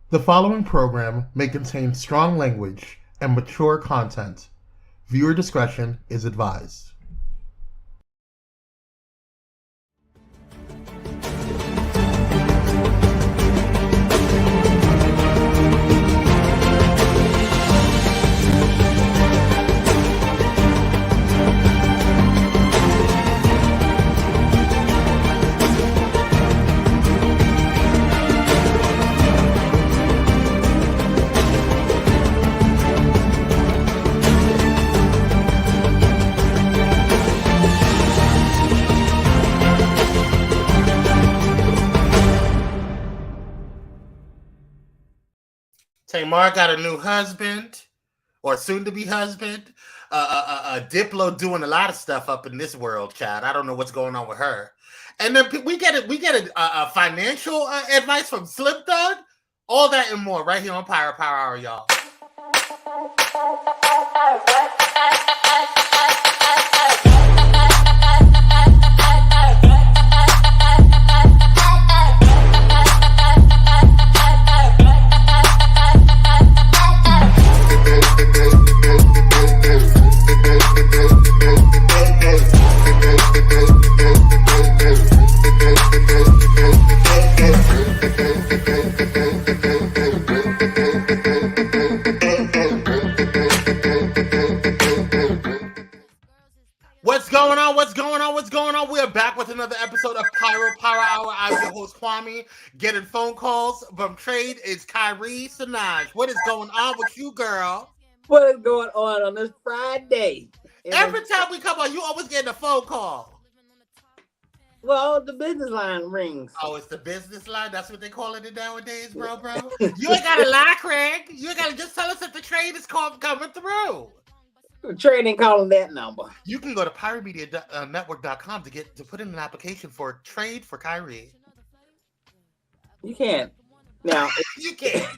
The following program may contain strong language and mature content. Viewer discretion is advised. Tamar got a new husband, or soon-to-be husband. Diplo doing a lot of stuff up in this world, Chad. I don't know what's going on with her. And then we get a financial advice from Slim Thug. All that and more right here on Pyro Power Hour, y'all. What's going on? We are back with another episode of Pyro Power Hour. I'm your host, Kwame. Getting phone calls from trade is Kyrie Sinaj. What is going on with you, girl? What is going on this Friday? Every time we come on, you always get a phone call. Well, the business line rings. Oh, it's the business line? That's what they call it nowadays, bro? You ain't got to lie, Craig. You ain't got to just tell us that the trade is coming through. Trading calling that number. You can go to PyroMediaNetwork.com to put in an application for a trade for Kyrie. You can't. Now you can't.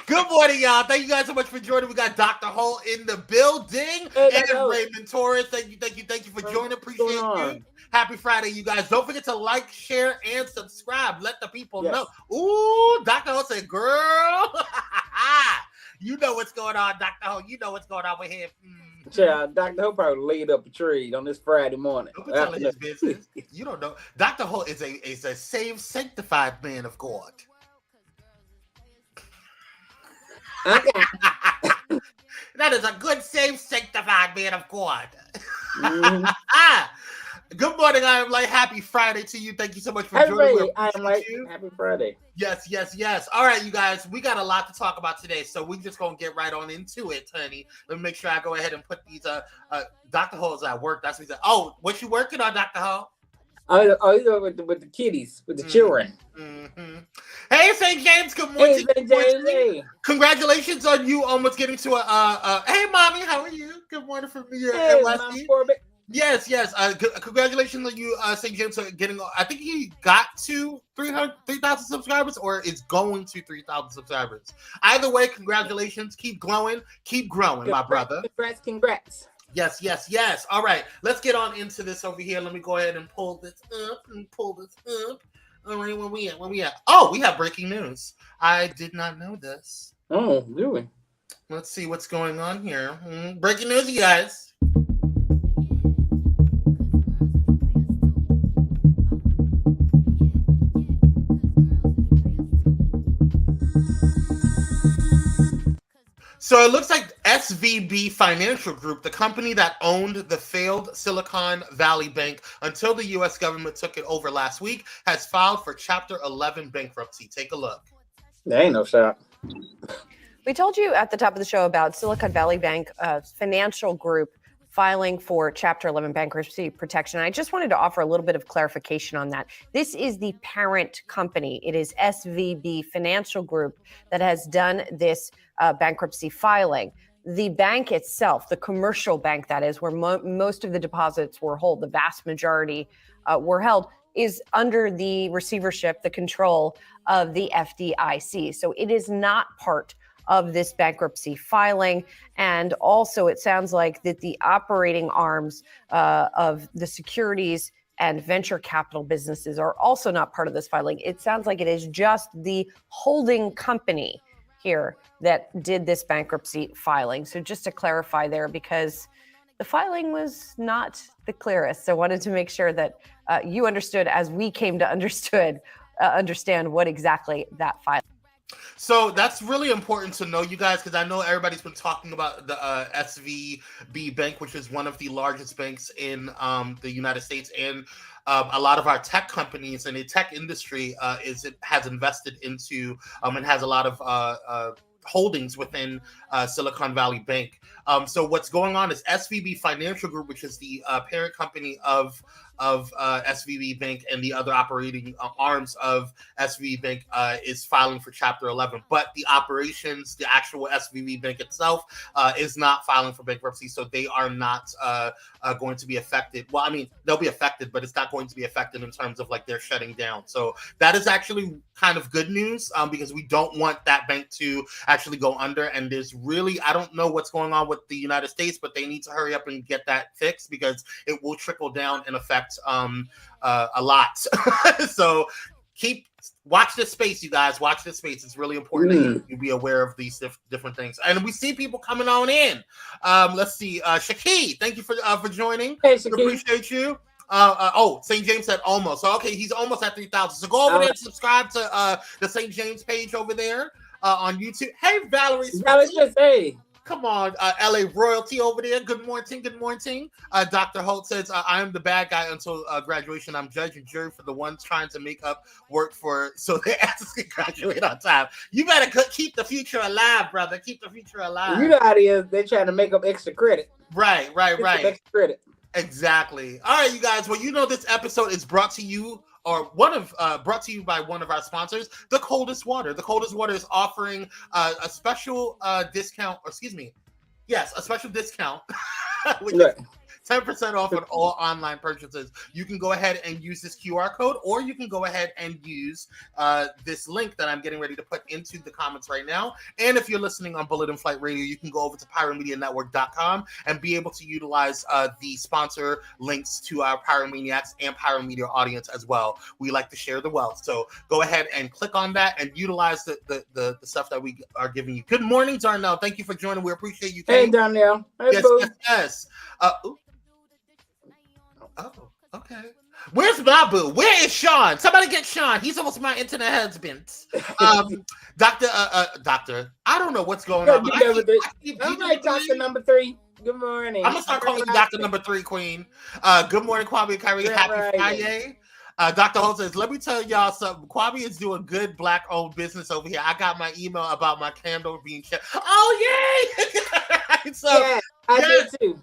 Good morning, y'all. Thank you guys so much for joining. We got Dr. Hull in the building. And Raymond Torres. Thank you for joining. Appreciate you. Happy Friday, you guys. Don't forget to like, share, and subscribe. Let the people know. Ooh, Dr. Hull said, girl. You know what's going on, Dr. Ho. You know what's going on with him. Yeah, Dr. Ho probably laid up a trade on this Friday morning. Don't be telling his business. You don't know. Dr. Ho is a saved, sanctified man of God. Okay. That is a good, saved, sanctified man of God. Mm-hmm. Good morning. I am like happy Friday to you. Thank you so much for joining. I am like happy Friday. Yes. All right, you guys. We got a lot to talk about today, so we're just gonna get right on into it, honey. Let me make sure I go ahead and put these. Dr. Hull's at work. That's what he said. Oh, what you working on, Dr. Hull? With the kiddies, with the children. Mm-hmm. Hey, St. James. Good morning. Hey, St. James. Hey. Congratulations on you almost getting to a. Hey, mommy. How are you? Good morning from me. Hey, Yes. Congratulations on you, St. James, getting. I think he got to 3,000 subscribers, or is going to 3,000 subscribers. Either way, congratulations. Keep growing, my brother. Congrats. Yes. All right, let's get on into this over here. Let me go ahead and pull this up. All right, where we at? Oh, we have breaking news. I did not know this. Oh, really? Let's see what's going on here. Breaking news, you guys. So it looks like SVB Financial Group, the company that owned the failed Silicon Valley Bank until the U.S. government took it over last week, has filed for Chapter 11 bankruptcy. Take a look. There ain't no shot. We told you at the top of the show about Silicon Valley Bank Financial Group filing for Chapter 11 bankruptcy protection. I just wanted to offer a little bit of clarification on that. This is the parent company. It is SVB Financial Group that has done this bankruptcy filing. The bank itself, the commercial bank that is, where most of the deposits were held, the vast majority were held, is under the receivership, the control of the FDIC. So it is not part of this bankruptcy filing. And also, it sounds like that the operating arms of the securities and venture capital businesses are also not part of this filing. It sounds like it is just the holding company here that did this bankruptcy filing. So just to clarify there, because the filing was not the clearest. So I wanted to make sure that you understood as we came to understand what exactly that filing. So that's really important to know, you guys, because I know everybody's been talking about the SVB Bank, which is one of the largest banks in the United States, and a lot of our tech companies and the tech industry has invested into and has a lot of holdings within Silicon Valley Bank. So what's going on is SVB Financial Group, which is the parent company of SVB Bank and the other operating arms of SVB Bank, is filing for Chapter 11. But the operations, the actual SVB Bank itself, is not filing for bankruptcy, so they are not going to be affected. Well, I mean, they'll be affected, but it's not going to be affected in terms of like they're shutting down. So that is actually kind of good news, because we don't want that bank to actually go under. And there's really, I don't know what's going on with the United States, but they need to hurry up and get that fixed, because it will trickle down and affect a lot. So watch this space, you guys. Watch this space. It's really important that you be aware of these different things. And we see people coming on in. Let's see. Shaki, thank you for joining. Hey, Shaki. Appreciate you. St. James said almost. So, okay, he's almost at 3,000. So go over there and subscribe to the St. James page over there on YouTube. Hey, Valerie. Hey. Come on, LA royalty over there. Good morning. Good morning. Dr. Holt says, I am the bad guy until graduation. I'm judge and jury for the ones trying to make up work for so their asses can graduate on time. You better keep the future alive, brother. Keep the future alive. You know how it is. They're trying to make up extra credit. Right. Extra credit. Exactly. All right, you guys. Well, you know this episode is brought to you brought to you by one of our sponsors, The Coldest Water. The Coldest Water is offering a special discount, a special discount, which is 10% off on all online purchases. You can go ahead and use this QR code, or you can go ahead and use this link that I'm getting ready to put into the comments right now. And if you're listening on Bullet in Flight Radio, you can go over to pyromedianetwork.com and be able to utilize the sponsor links to our Pyromaniacs and Pyromedia audience as well. We like to share the wealth. So go ahead and click on that and utilize the stuff that we are giving you. Good morning, Darnell. Thank you for joining. We appreciate you. Hey, Darnell. Hey, yes. Oh, okay. Where's my boo? Where is Sean? Somebody get Sean. He's almost my internet husband. Doctor, I don't know what's going on. I'm like Doctor Number 3. Good morning. I'm gonna start calling you Doctor Number 3, Queen. Good morning, Kwame and Kyrie. Happy Friday. Dr. Holt says, let me tell y'all something. Kwame is doing good Black-owned business over here. I got my email about my candle being checked. Oh, yay! So, yeah, I did too.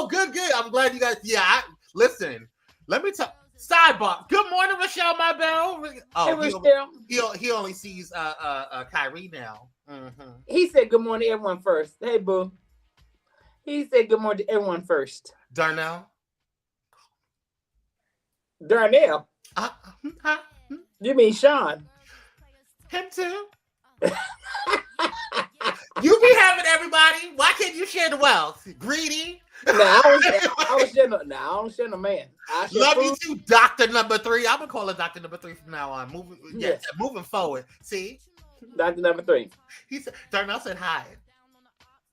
Good. I'm glad you guys. Yeah, listen. Let me tell. Sidebar. Good morning, Michelle, my bell. Hey, Michelle. He only sees Kyrie now. Mm-hmm. He said good morning to everyone first. Hey, boo. He said good morning to everyone first. Darnell. You mean Sean? Him too. You be having everybody. Why can't you share the wealth? Greedy. I don't share no man. Love you too, Doctor Number 3. I'm gonna call her Doctor Number 3 from now on. Moving forward. See, Doctor Number 3. He said. Darnell said hi.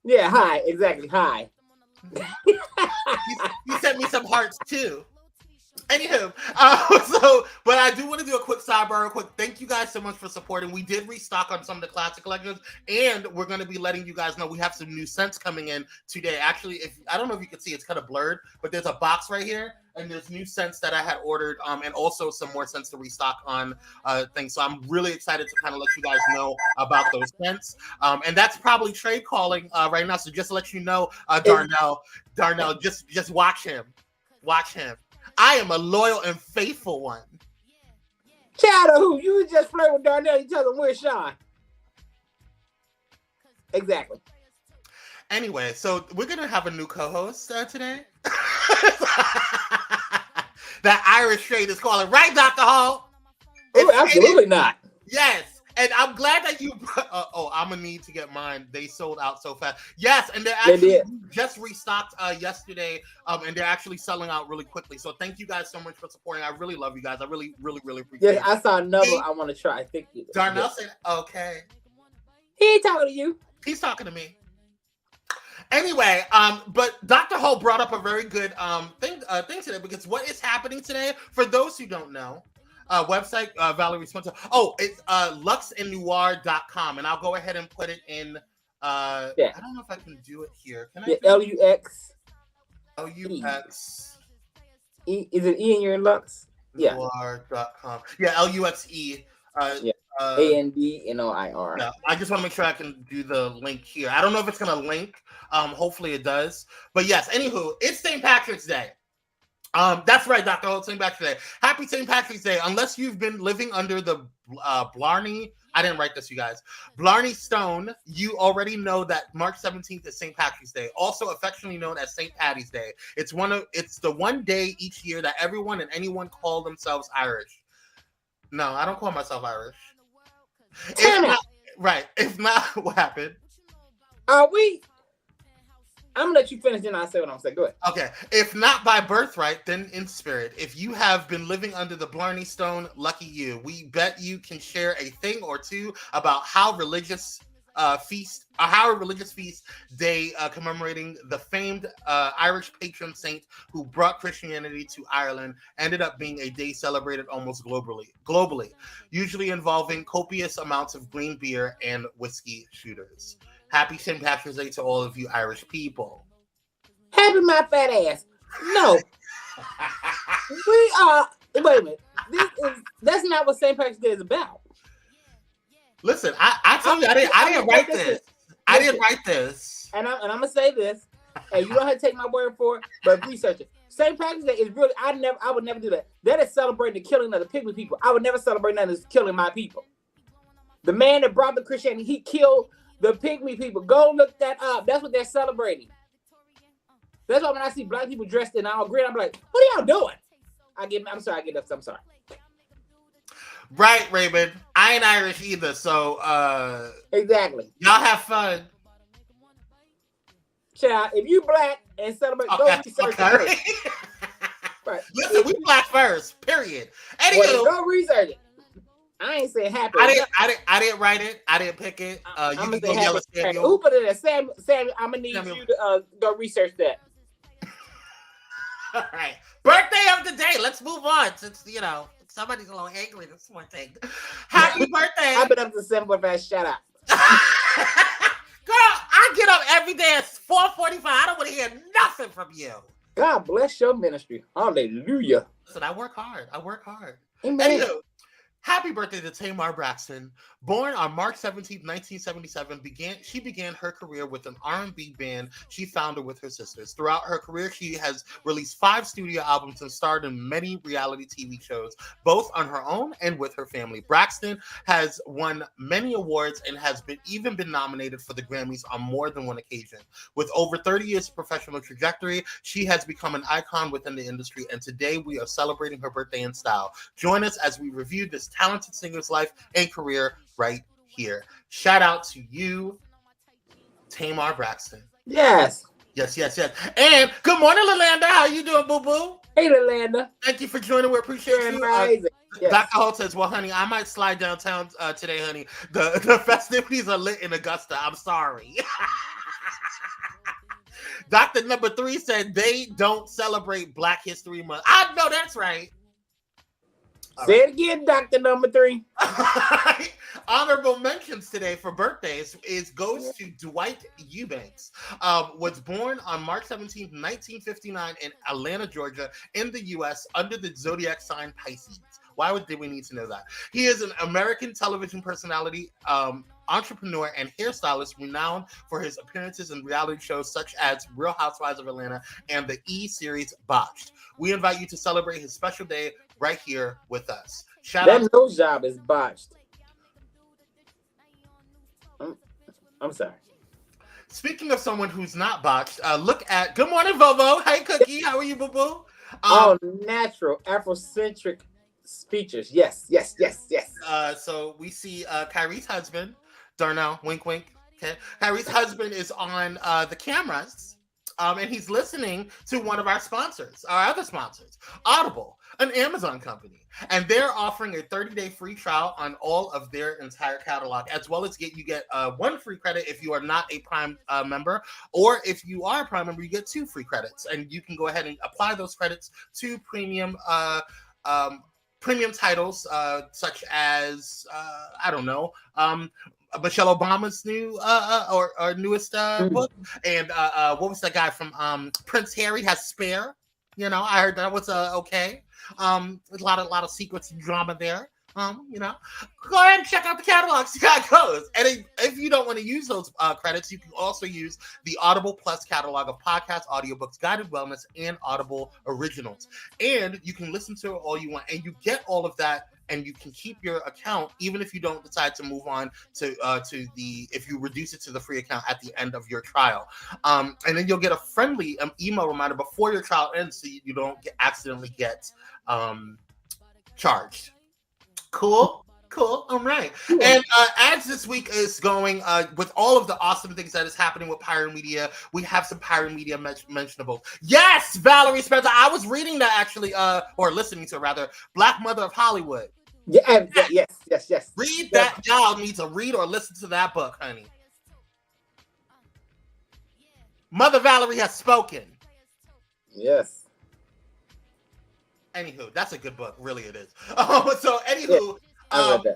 Yeah, hi. Exactly, hi. He sent me some hearts too. Anywho, but I do want to do a quick sidebar real quick. Thank you guys so much for supporting. We did restock on some of the classic collections, and we're going to be letting you guys know we have some new scents coming in today. Actually, I don't know if you can see, it's kind of blurred, but there's a box right here, and there's new scents that I had ordered, and also some more scents to restock on things. So I'm really excited to kind of let you guys know about those scents. And that's probably trade calling right now. So just to let you know, Darnell, just watch him. Watch him. I am a loyal and faithful one. Child of who? You just flirt with Darnell. You tell him where's Sean. Exactly. Anyway, so we're going to have a new co-host today. That Irish trade is calling. Right, Dr. Hall? Oh, absolutely not. Yes. And I'm glad that you. I'm gonna need to get mine. They sold out so fast. Yes, and they're actually just restocked yesterday. And they're actually selling out really quickly. So thank you guys so much for supporting. I really love you guys. I really, really, really appreciate it. Yeah, I saw another one I want to try. Thank you. Darnell said, "Okay." He ain't talking to you. He's talking to me. Anyway, but Dr. Ho brought up a very good thing today, because what is happening today, for those who don't know, website Valerie Spencer. Oh, it's luxandnoir.com, and I'll go ahead and put it in. I don't know if I can do it here. Can I? LUX. LUX. Is it E in your Lux? Yeah. Noir.com. Yeah, LUXE. ANDNOIR. Yeah, I just want to make sure I can do the link here. I don't know if it's gonna link. Hopefully it does. But yes, anywho, it's St. Patrick's Day. That's right, Dr. Holt, St. Patrick's Day. Happy St. Patrick's Day. Unless you've been living under the Blarney, I didn't write this, you guys. Blarney Stone, you already know that March 17th is St. Patrick's Day, also affectionately known as St. Patty's Day. It's the one day each year that everyone and anyone call themselves Irish. No, I don't call myself Irish. If not, what happened? I'm gonna let you finish, then I'll say what I'm saying. Go ahead. Okay. If not by birthright, then in spirit. If you have been living under the Blarney Stone, lucky you. We bet you can share a thing or two about how a religious feast day commemorating the famed Irish patron saint who brought Christianity to Ireland ended up being a day celebrated almost globally, usually involving copious amounts of green beer and whiskey shooters. Happy St. Patrick's Day to all of you Irish people. Happy my fat ass. No. We are. Wait a minute. That's not what St. Patrick's Day is about. Listen, I told you I didn't write this. I didn't write this. And I'm gonna say this, and you don't have to take my word for it, but research it. St. Patrick's Day is really. I would never do that. That is celebrating the killing of the pygmy people. I would never celebrate that as killing my people. The man that brought the Christianity, he killed the pygmy people. Go look that up. That's what they're celebrating. That's why when I see black people dressed in all green, I'm like, what are y'all doing? I'm sorry. I'm sorry. Right, Raymond. I ain't Irish either, so exactly. Y'all have fun. Child, if you black and celebrate, go research it. Right. Listen, we black first. Period. Anyway, go research it. I ain't saying happy. I didn't write it. I didn't pick it. You can go yell at Samuel. Who put it there? Sam, I'm gonna need you to go research that. All right. Birthday of the day. Let's move on, since somebody's a little angry this morning. Happy birthday. I've been up to 7.5. Shut up. Girl, I get up every day at 4:45. I don't want to hear nothing from you. God bless your ministry. Hallelujah. Listen, I work hard. Amen. Anywho, happy birthday to Tamar Braxton. Born on March 17, 1977, she began her career with an R&B band she founded with her sisters. Throughout her career, she has released 5 studio albums and starred in many reality TV shows, both on her own and with her family. Braxton has won many awards and has even been nominated for the Grammys on more than one occasion. With over 30 years of professional trajectory, she has become an icon within the industry, and today we are celebrating her birthday in style. Join us as we review this talented singer's life and career right here. Shout out to you, Tamar Braxton. Yes. And good morning, Lalanda. How you doing, boo-boo? Hey, Lalanda. Thank you for joining. We appreciate you. Yes. Dr. Holt says, well, honey, I might slide downtown today, honey. The festivities are lit in Augusta. I'm sorry. Dr. Number 3 said they don't celebrate Black History Month. I know that's right. Say it again, Dr. Number 3. Honorable mentions today for birthdays goes to Dwight Eubanks. Was born on March 17, 1959 in Atlanta, Georgia, in the U.S. under the zodiac sign Pisces. Why did we need to know that? He is an American television personality, entrepreneur, and hairstylist renowned for his appearances in reality shows such as Real Housewives of Atlanta and the E-series Botched. We invite you to celebrate his special day right here with us. Shout out. That nose job is botched. I'm sorry. Speaking of someone who's not botched, look at Good Morning, Vovo. Hey, Cookie. How are you, boo-boo? Natural, Afrocentric features. Yes. So we see Kyrie's husband, Darnell, wink, wink. Okay. Kyrie's husband is on the cameras. And he's listening to one of our sponsors, our other sponsors, Audible, an Amazon company. And they're offering a 30-day free trial on all of their entire catalog, as well as you get one free credit if you are not a Prime member, or if you are a Prime member, you get 2 free credits. And you can go ahead and apply those credits to premium titles, such as, I don't know, Michelle Obama's new or newest book, and what was that guy from Prince Harry has Spare? You know, I heard that was okay. There's a lot of secrets and drama there. You know, go ahead and check out the catalog, see how it goes. And if you don't want to use those credits, you can also use the Audible Plus catalog of podcasts, audiobooks, guided wellness, and Audible originals. And you can listen to it all you want, and you get all of that. And you can keep your account even if you don't decide to move on to if you reduce it to the free account at the end of your trial. And then you'll get a friendly email reminder before your trial ends, so you don't accidentally get charged. Cool. All right. Cool. And as this week is going, with all of the awesome things that is happening with Pyro Media, we have some Pyro Media mentionables. Yes, Valerie Spencer. I was reading that actually, or listening to rather, Black Mother of Hollywood. Yeah, yes. Read that. Y'all need to read or listen to that book, honey. Mother Valerie has spoken. Yes. Anywho, that's a good book. Really, it is. So, anywho,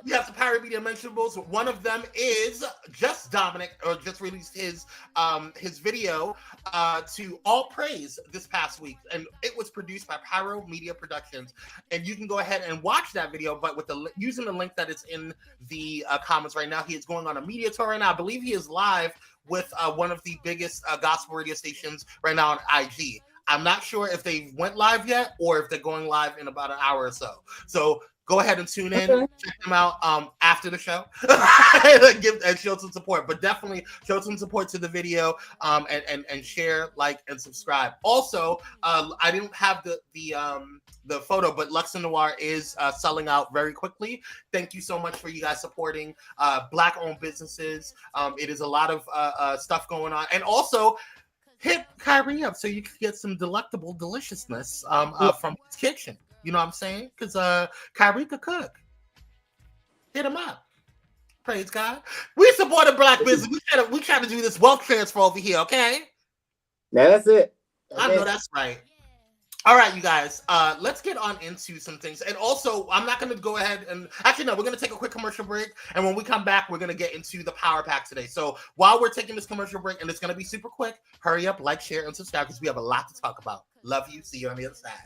we have some Pyro Media mentionables. One of them is just Dominic, or just released his video to All Praise this past week, and it was produced by Pyro Media Productions. And you can go ahead and watch that video, but with using the link that is in the comments right now. He is going on a media tour right now. I believe he is live with one of the biggest gospel radio stations right now on IG. I'm not sure if they went live yet or if they're going live in about an hour or so. So go ahead and tune in, check them out after the show, and show some support. But definitely show some support to the video, and share, like, and subscribe. Also, I didn't have the photo, but Lux and Noir is selling out very quickly. Thank you so much for you guys supporting Black-owned businesses. It is a lot of stuff going on, and also hit Kyrie up so you can get some delectable deliciousness from his kitchen. You know what I'm saying? Because Kyrie could cook. Hit him up. Praise God. We support a Black business. We try to do this wealth transfer over here, okay? Yeah, that's it. I know that's right. All right, you guys, let's get on into some things. And also, I'm not going to go ahead and... Actually, no, we're going to take a quick commercial break. And when we come back, we're going to get into the Power Pack today. So while we're taking this commercial break, and it's going to be super quick, hurry up, like, share, and subscribe, because we have a lot to talk about. Love you. See you on the other side.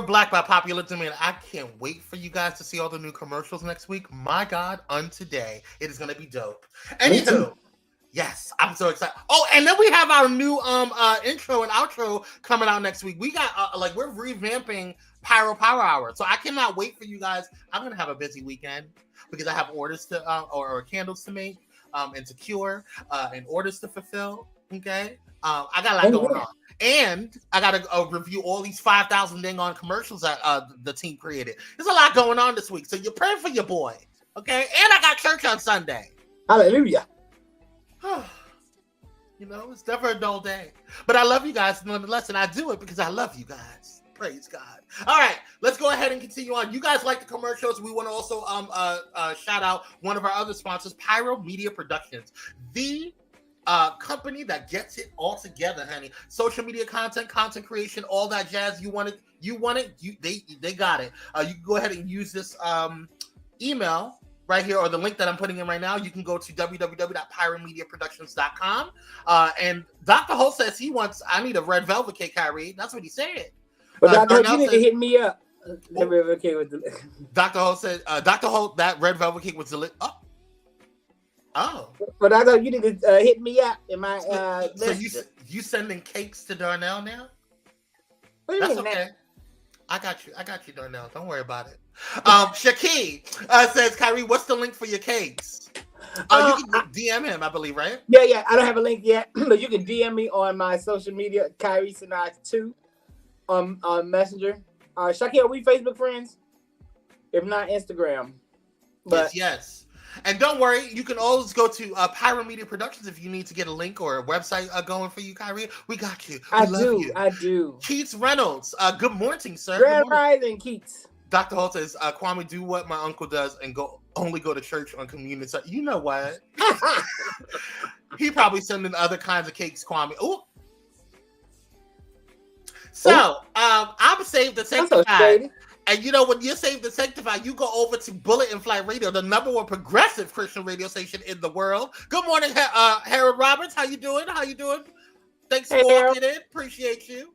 Black by popular demand. I can't wait for you guys to see all the new commercials next week. My God, today it is going to be dope. Anywho, yes, I'm so excited. Oh, and then we have our new intro and outro coming out next week. We got we're revamping Pyro Power Hour, so I cannot wait for you guys. I'm going to have a busy weekend because I have orders to or candles to make and to cure and orders to fulfill. Okay, I got a lot going on. And I got to review all these 5,000 dang on commercials that the team created. There's a lot going on this week. So you're praying for your boy. Okay. And I got church on Sunday. Hallelujah. You know, it's never a dull day. But I love you guys nonetheless. And I do it because I love you guys. Praise God. All right. Let's go ahead and continue on. You guys like the commercials. We want to also shout out one of our other sponsors, Pyro Media Productions. The company that gets it all together, honey. Social media content creation, all that jazz. You want it. They got it. You can go ahead and use this email right here, or the link that I'm putting in right now. You can go to www.pyromediaproductions.com. And Dr. Holt says I need a red velvet cake, Kyrie. That's what he said. But Dr. Holt, you need to hit me up. That red velvet cake was Dr. Holt said, Dr. Holt, that red velvet cake was delicious. Oh. But I thought you need to hit me up in my so you sending cakes to Darnell now? That's okay. That? I got you, Darnell. Don't worry about it. Shaki says, Kyrie, what's the link for your cakes? You can DM him, I believe, right? Yeah. I don't have a link yet, but you can DM me on my social media, Kyrie Sinai 2 on Messenger. Shaki, are we Facebook friends? If not, Instagram. But yes. And don't worry, you can always go to Pyro Media Productions if you need to get a link or a website going for you, Kyrie. We got you. I do. Keats Reynolds, good morning, sir. Grand Rising, Keats. Dr. Holt says, Kwame, do what my uncle does and only go to church on communion. So, you know what? He probably sending other kinds of cakes, Kwame. Ooh. So, I'm saved the sanctified. And you know, when you're saved and sanctified, you go over to Bullet in Flight Radio, the #1 progressive Christian radio station in the world. Good morning, Harold Roberts. How you doing? Thanks for walking in. Appreciate you.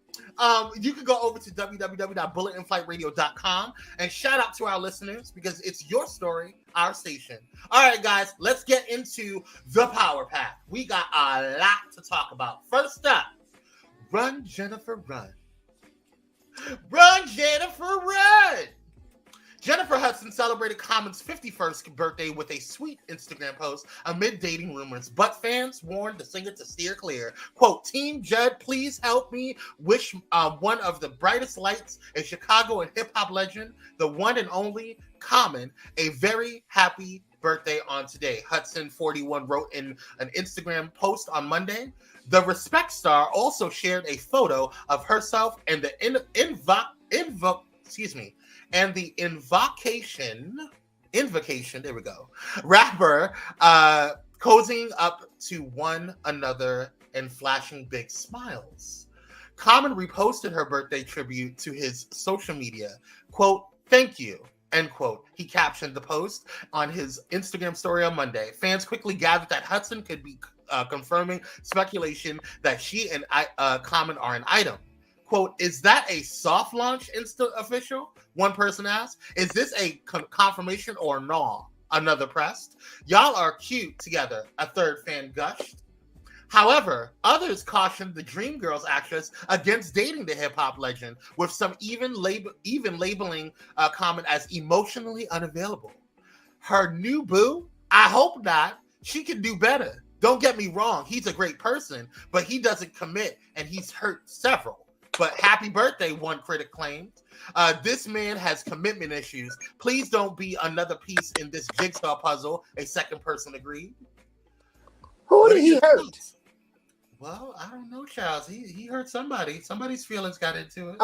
You can go over to www.bulletinflightradio.com and shout out to our listeners because it's your story, our station. All right, guys, let's get into the Power Pack. We got a lot to talk about. First up, run, Jennifer, run. Run, Jennifer, run! Jennifer Hudson celebrated Common's 51st birthday with a sweet Instagram post amid dating rumors, but fans warned the singer to steer clear. Quote, Team Judd, please help me wish one of the brightest lights in Chicago and hip-hop legend, the one and only Common, a very happy birthday on today. Hudson, 41, wrote in an Instagram post on Monday. The Respect star also shared a photo of herself and the invocation, there we go, rapper cozying up to one another and flashing big smiles. Common reposted her birthday tribute to his social media. Quote, thank you, end quote. He captioned the post on his Instagram story on Monday. Fans quickly gathered that Hudson could be confirming speculation that she and Common are an item. Quote, is that a soft launch Insta official? One person asked. Is this a confirmation or no? Another pressed. Y'all are cute together, a third fan gushed. However, others cautioned the Dreamgirls actress against dating the hip-hop legend, with some even labeling Common as emotionally unavailable. Her new boo? I hope not. She can do better. Don't get me wrong, he's a great person, but he doesn't commit, and he's hurt several. But happy birthday, one critic claimed. This man has commitment issues. Please don't be another piece in this jigsaw puzzle, a second person agreed. Who did he hurt? Well, I don't know, Charles. He hurt somebody. Somebody's feelings got into it.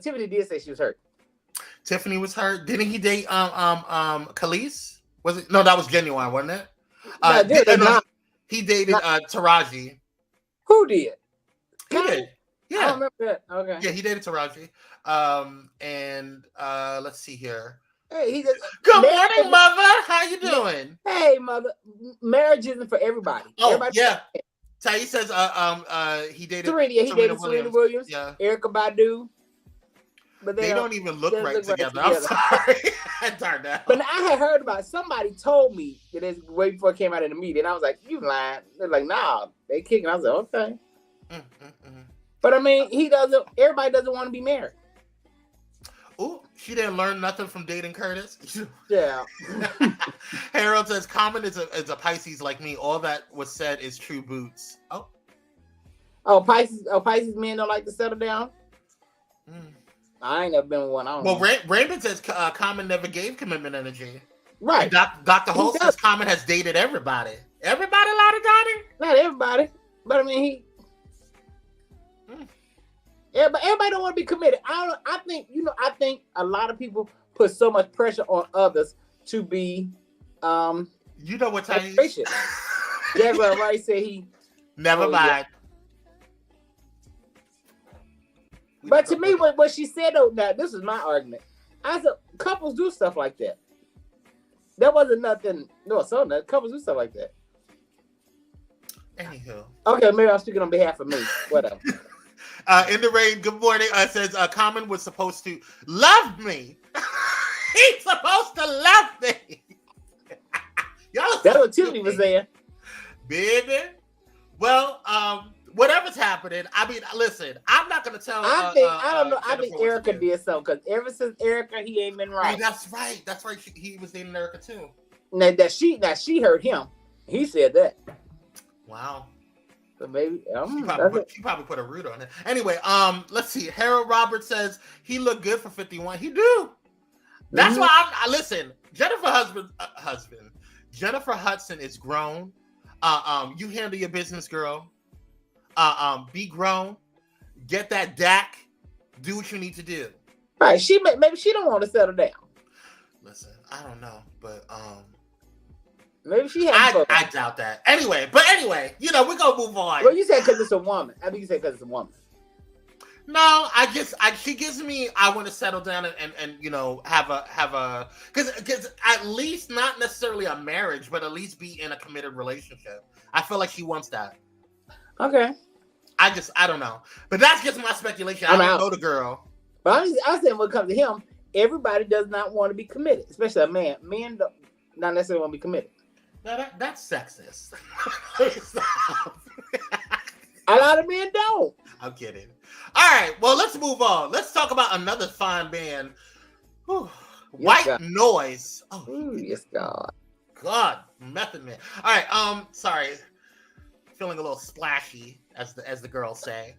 Tiffany did say she was hurt. Tiffany was hurt. Didn't he date Khalees? Was it? No, that was Genuine, wasn't it? He dated Taraji. Who did? He did. Yeah. I don't remember that. Okay. Yeah, he dated Taraji. And let's see here. Hey, good morning, mother. How you doing? Hey, mother. Marriage isn't for everybody. Yeah. Thais says he dated Serena Williams. Yeah. Erykah Badu. But they don't even look right together. I'm sorry. Darn that. But I had heard about it. Somebody told me that it's way before it came out in the media, and I was like, "You lying?" They're like, "Nah, they kicking." I was like, "Okay." But I mean, everybody doesn't want to be married. Ooh, she didn't learn nothing from dating Curtis. Yeah. Harold says, Common is a Pisces like me. All that was said is true boots. Pisces men don't like to settle down. I ain't never been with one. I don't know. Raymond says Common never gave commitment energy. Right. Dr. Holt says Common has dated everybody. Everybody allowed to date him? Not everybody. But I mean, everybody don't want to be committed. I think a lot of people put so much pressure on others to be you know what time gracious. Jaguar Wright said he. Never mind. Yeah. But to me, what she said though, now this is my argument. I said couples do stuff like that. That wasn't nothing. No, so nothing. Couples do stuff like that. Anywho. Okay, maybe I'm speaking on behalf of me. Whatever. In the rain, good morning. Says Common was supposed to love me. He's supposed to love me. Y'all that's what Tiffany was saying. Baby. Well, whatever's happening, I mean, listen, I'm not gonna tell. I don't know. I think Erica did something because ever since Erica, he ain't been right. Oh, that's right. That's right. He was dating Erica too. Now she hurt him. He said that. Wow. So maybe she probably put a root on it. Anyway, let's see. Harold Roberts says he looked good for 51. He do. That's why I listen. Jennifer Hudson is grown. You handle your business, girl. Be grown. Get that DAC. Do what you need to do. Right. Maybe she don't want to settle down. Listen, I don't know, but maybe she has. I doubt that. Anyway, we're gonna move on. Well, you said because it's a woman. I think you said because it's a woman. No, she gives me. I want to settle down and have a because at least not necessarily a marriage, but at least be in a committed relationship. I feel like she wants that. Okay. I don't know, but that's just my speculation. I don't know the girl. But I said when it comes to him, everybody does not want to be committed, especially a man. Men don't not necessarily want to be committed. No, that's sexist. A lot of men don't. I'm kidding. All right, well, let's move on. Let's talk about another fine band. Whew. White God. Noise. Oh, yes, God. God, Method Man. All right, sorry. Feeling a little splashy, as the girls say.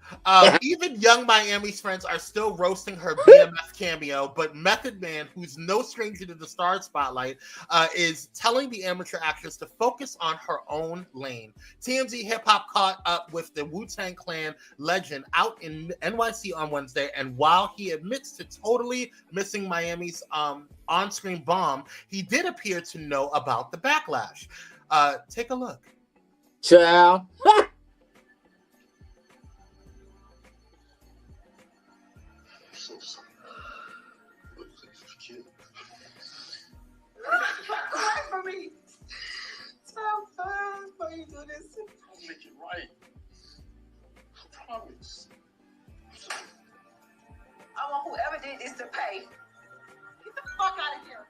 Even Young Miami's friends are still roasting her BMF cameo, but Method Man, who's no stranger to the star spotlight, is telling the amateur actress to focus on her own lane. TMZ Hip Hop caught up with the Wu-Tang Clan legend out in NYC on Wednesday, and while he admits to totally missing Miami's on-screen bomb, he did appear to know about the backlash. Take a look. Child. For me. So fun for you do this. I'll make it right. I promise. I want whoever did this to pay. Get the fuck out of here.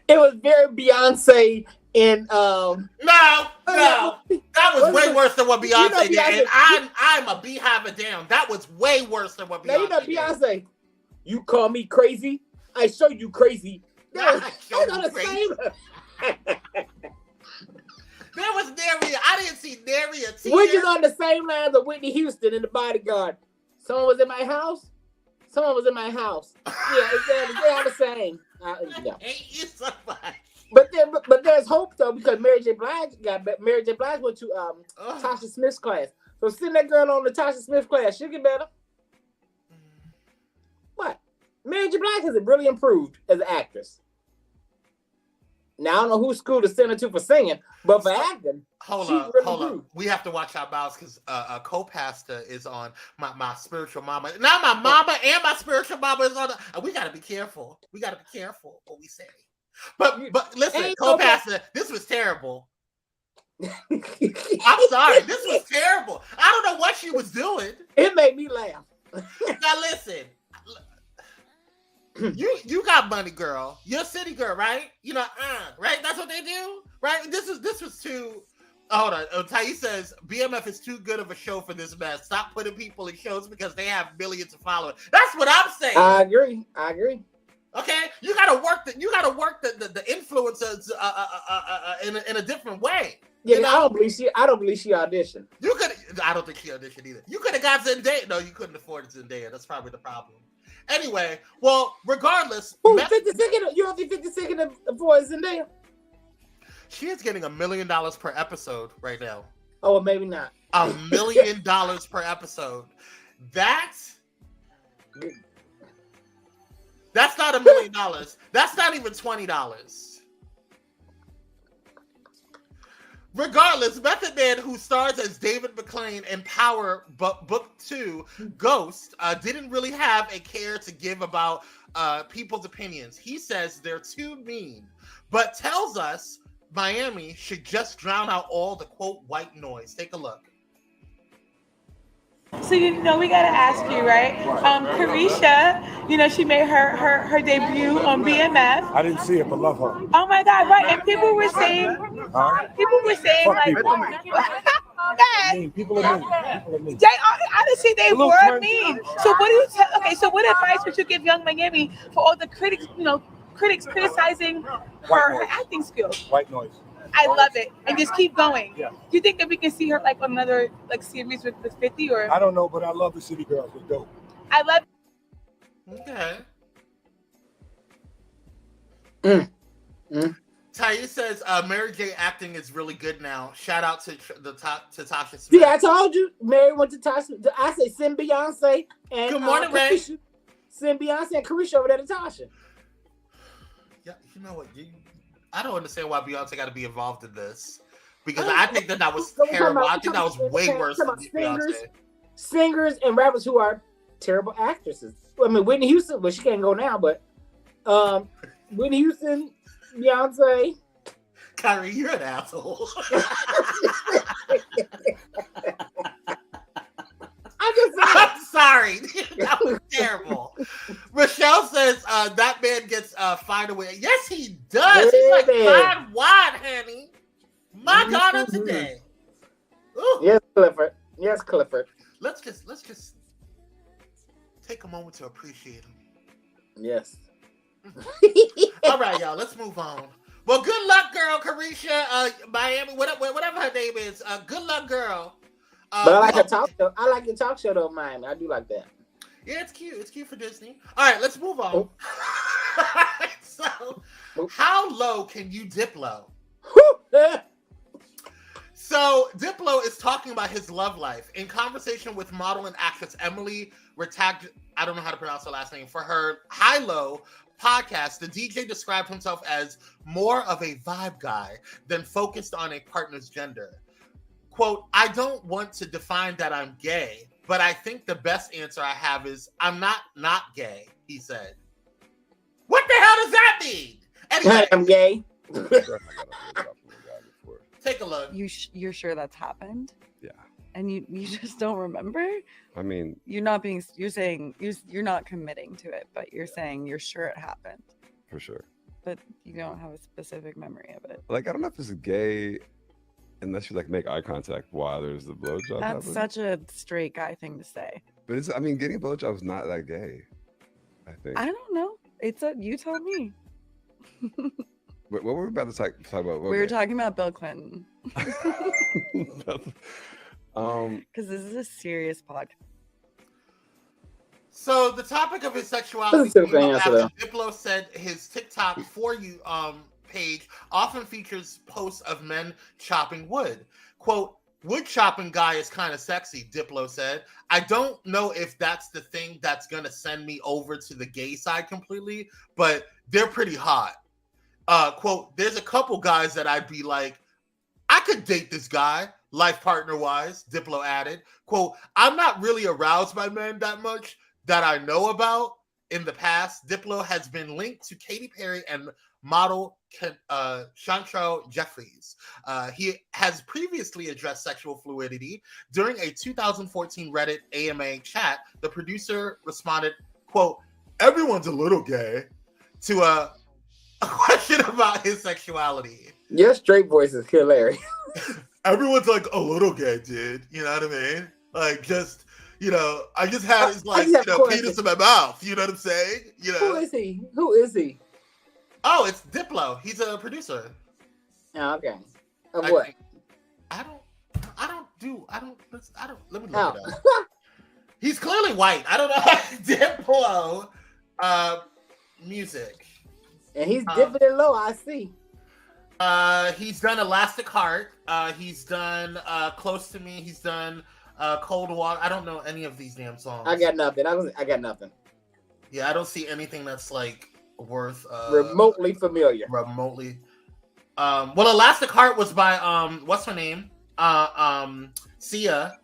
It was very Beyonce in No, that was way worse than what Beyonce did. And I'm a beehive of damn. That was way worse than what Beyonce did. Beyonce, you call me crazy, I show you crazy. That was on the same. There was nary. I didn't see nary a tear. Which is on the same lines of Whitney Houston in The Bodyguard. Someone was in my house. Someone was in my house. Yeah, they're all the same. No. Hate you so much. But there's hope though, because Mary J. Blige went to Tasha Smith's class. So send that girl on the Tasha Smith class, she'll get better. What? Mary J. Blige has really improved as an actress. Now I don't know whose school to send her to for singing, but for acting, hold on. We have to watch our mouths because co-pastor is on my spiritual mama. Now my mama and my spiritual mama is on. We got to be careful. We got to be careful what we say. But listen, co-pastor, this was terrible. I'm sorry, this was terrible. I don't know what she was doing. It made me laugh. Now listen. You got money, girl. You're a city girl, right? Right? That's what they do, right? This was too. Hold on. Tai says BMF is too good of a show for this mess. Stop putting people in shows because they have millions of followers. That's what I'm saying. I agree. Okay, you gotta work the influencers in a different way. Yeah, I don't believe she auditioned. I don't think she auditioned either. You could have got Zendaya. No, you couldn't afford Zendaya. That's probably the problem. Anyway, well, regardless. You don't think 50 Cent for Zendaya? She is getting $1 million per episode right now. Oh, well, maybe not. $1 million per episode. That's not $1 million. That's not even $20. Regardless, Method Man, who stars as David McClane in Power Book 2, Ghost, didn't really have a care to give about people's opinions. He says they're too mean, but tells us Miami should just drown out all the, quote, white noise. Take a look. So, we got to ask you, right? Carisha, she made her debut on BMF. I didn't see it, but love her. Oh my God, right. And people were saying, like, People are mean. They honestly, they were mean. So what do you so what advice would you give young Miami for all the critics criticizing her acting skills? White noise. I love it. And just keep going. Yeah. Do you think that we can see her like on another series with 50 or? I don't know, but I love the City Girls. They're dope. I love Okay. Taya says Mary J acting is really good now. Shout out to Tasha Smith. Yeah, I told you Mary went to Tasha. I said send Beyonce and Good morning, Ray. Carisha. Send Beyonce and Carisha over there to Tasha. Yeah, you know what? I don't understand why Beyonce got to be involved in this, because I think that was terrible. I think that was way worse than Beyonce. Singers and rappers who are terrible actresses. I mean, Whitney Houston, well, she can't go now, but Whitney Houston, Beyonce. Kyrie, you're an asshole. I'm sorry. That was terrible. Rochelle says that man gets fired away. Yes, he does. He's like fired wide, honey. My God, today. Ooh. Yes, Clifford. Yes, Clifford. Let's just take a moment to appreciate him. Yes. All right, y'all. Let's move on. Well, good luck, girl, Carisha, Miami, whatever her name is. Good luck, girl. But I like her talk show. I like the talk show though, Miami. I do like that. Yeah, it's cute. It's cute for Disney. All right, let's move on. So, how low can you dip low? So, Diplo is talking about his love life. In conversation with model and actress Emily Ratajkowski, I don't know how to pronounce her last name, for her High Low podcast, the DJ described himself as more of a vibe guy than focused on a partner's gender. Quote, I don't want to define that I'm gay, but I think the best answer I have is I'm not gay, he said. What the hell does that mean? Anyway, I'm gay. Take a look. You're sure that's happened? Yeah. And you just don't remember? I mean, you're saying you're not committing to it, but you're saying you're sure it happened. For sure. But you don't have a specific memory of it. Like, I don't know if it's gay unless you like make eye contact while there's the blowjob. That's such a straight guy thing to say. But getting a blowjob is not that gay, I think. I don't know. You tell me. What were we about to talk about? We were talking about Bill Clinton. Because this is a serious podcast. So the topic of his sexuality came up after Diplo said his TikTok For You page often features posts of men chopping wood. Quote, wood chopping guy is kind of sexy, Diplo said. I don't know if that's the thing that's going to send me over to the gay side completely, but they're pretty hot. Quote, there's a couple guys that I'd be like, I could date this guy, life partner wise, Diplo added. Quote, I'm not really aroused by men that much that I know about. In the past, Diplo has been linked to Katy Perry and model Chantal Jeffries. He has previously addressed sexual fluidity. During a 2014 Reddit AMA chat, the producer responded, quote, everyone's a little gay, to a question about his sexuality. Your straight voice is hilarious. Everyone's like a little gay, dude. You know what I mean? Like, just, I just had his penis in my mouth. You know what I'm saying? Who is he? Who is he? Oh, it's Diplo. He's a producer. Oh, okay. Of what? Let me look it up. He's clearly white. I don't know. Diplo music. And he's dipping it low, I see. He's done Elastic Heart. He's done Close to Me. He's done Cold Water. I don't know any of these damn songs. I got nothing. I got nothing. Yeah, I don't see anything that's like worth remotely familiar. Remotely. Well, Elastic Heart was by what's her name? Sia.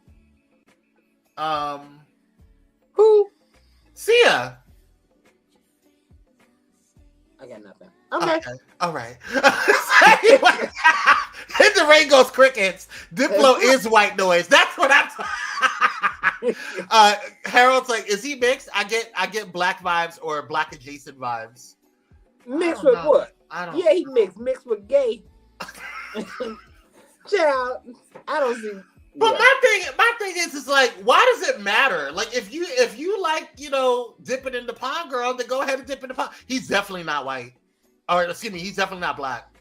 Who? Sia. I got nothing. Okay. All right. Anyway, in the rain goes crickets. Diplo is white noise. That's what I'm Harold's like, is he mixed? I get black vibes or black adjacent vibes. Mixed with what? I don't. Yeah, he mixed with gay. Child, I don't see. But my thing is like, why does it matter? Like, if you like, dipping in the pond, girl, then go ahead and dip in the pond. He's definitely not white, or excuse me, he's definitely not black.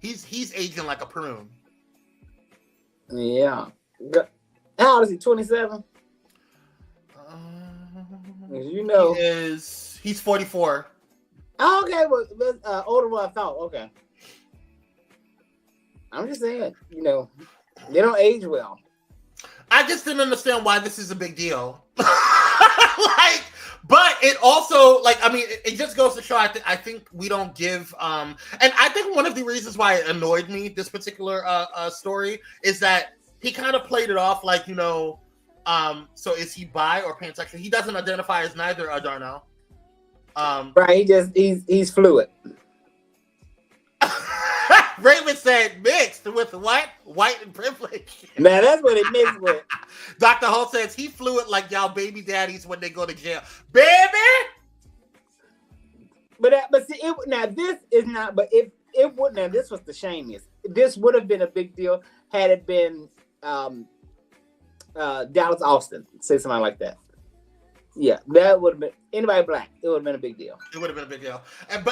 He's aging like a prune. Yeah. How old is he? 27. He's 44. Oh, okay, well, older than I thought. Okay. I'm just saying, they don't age well. I just didn't understand why this is a big deal. But it also, it just goes to show, I think we don't give, and I think one of the reasons why it annoyed me, this particular story, is that he kind of played it off like, so is he bi or pansexual? He doesn't identify as neither, Darnell. Right, he's fluid. Raymond said mixed with what? White and privilege. Man, that's what it mixed with. Dr. Holt says he fluid like y'all baby daddies when they go to jail. Baby! But see, this is not, but if it would, now this was the shamiest. This would have been a big deal had it been Dallas Austin, say something like that. Yeah, that would have been anybody black. It would have been a big deal. It would have been a big deal, and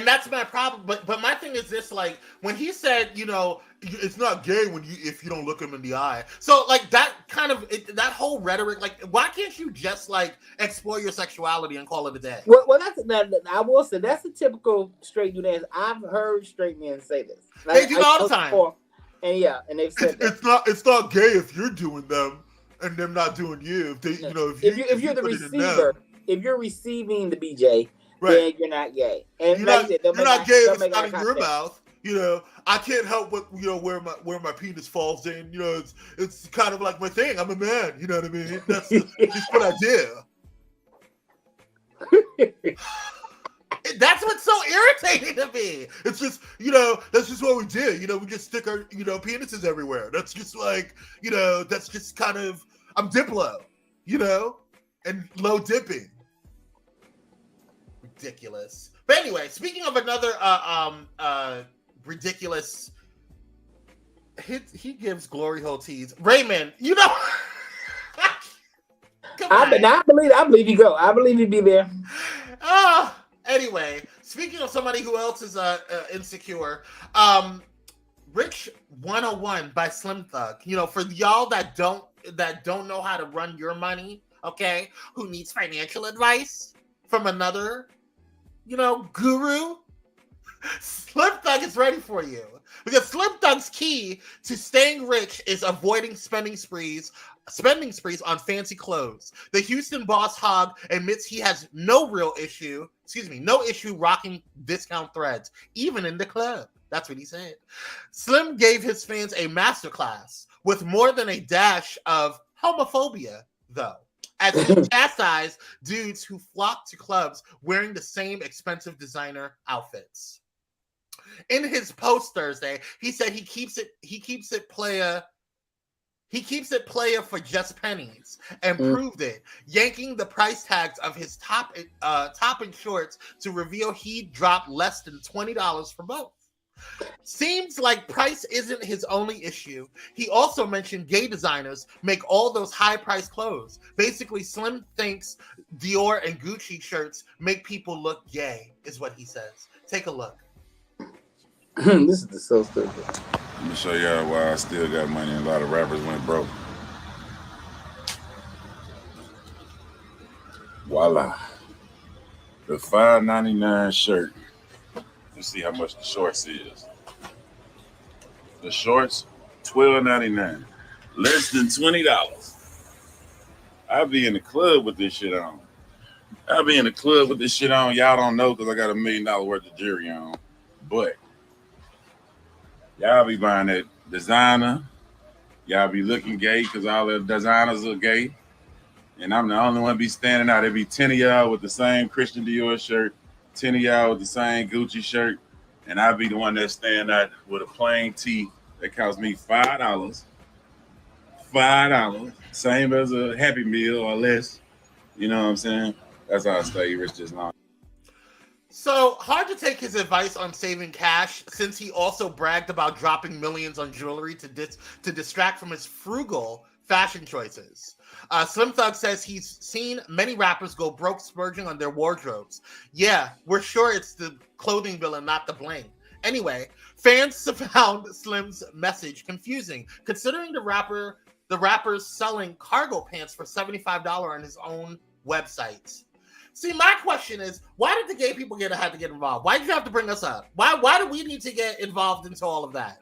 that's my problem. But my thing is this: like when he said, it's not gay if you don't look him in the eye. So like that kind of that whole rhetoric, like why can't you just like explore your sexuality and call it a day? Well, I will say that's a typical straight dude answer. I've heard straight men say this. They do all the time. And they've said it's not gay if you're doing them. And them not doing you. If you're the receiver, if you're receiving the BJ, right, then you're not gay. And you're not gay if it's out of your mouth. I can't help but where my penis falls in. It's kind of like my thing. I'm a man. You know what I mean? That's what I do. That's what's so irritating to me. It's just, that's just what we do. We just stick our, penises everywhere. That's just like, that's just kind of, I'm Diplo, and low dipping. Ridiculous. But anyway, speaking of another ridiculous, he gives glory hole teas. Raymond, I believe you go. I believe you'd be there. Anyway, speaking of somebody who else is insecure, Rich 101 by Slim Thug. For y'all that don't know how to run your money, okay, who needs financial advice from another, guru, Slim Thug is ready for you. Because Slim Thug's key to staying rich is avoiding spending sprees on fancy clothes. The Houston boss hog admits he has no issue rocking discount threads, even in the club. That's what he said. Slim gave his fans a masterclass with more than a dash of homophobia, though, as he chastised dudes who flock to clubs wearing the same expensive designer outfits. In his post Thursday, he said he keeps it playa for just pennies and proved it, yanking the price tags of his top and shorts to reveal he dropped less than $20 for both. Seems like price isn't his only issue. He also mentioned gay designers make all those high-priced clothes. Basically, Slim thinks Dior and Gucci shirts make people look gay, is what he says. Take a look. This is so stupid. Let me show y'all why I still got money and a lot of rappers went broke. Voila. The $5.99 shirt. You see how much the shorts is. The shorts, $12.99. Less than $20. I be in the club with this shit on. Y'all don't know because I got $1 million worth of jewelry on. But Y'all be buying that designer. Y'all be looking gay because all the designers are gay. And I'm the only one be standing out. There be 10 of y'all with the same Christian Dior shirt, 10 of y'all with the same Gucci shirt, and I'll be the one that stand out with a plain tee that cost me $5. $5, same as a Happy Meal or less. You know what I'm saying? That's how I stay rich just now. So hard to take his advice on saving cash, since he also bragged about dropping millions on jewelry to distract from his frugal fashion choices. Slim Thug says he's seen many rappers go broke splurging on their wardrobes. Yeah, we're sure it's the clothing bill and not the bling. Anyway, fans found Slim's message confusing, considering the rapper's selling cargo pants for $75 on his own website. See, my question is, why did the gay people have to get involved? Why did you have to bring us up? Why do we need to get involved into all of that?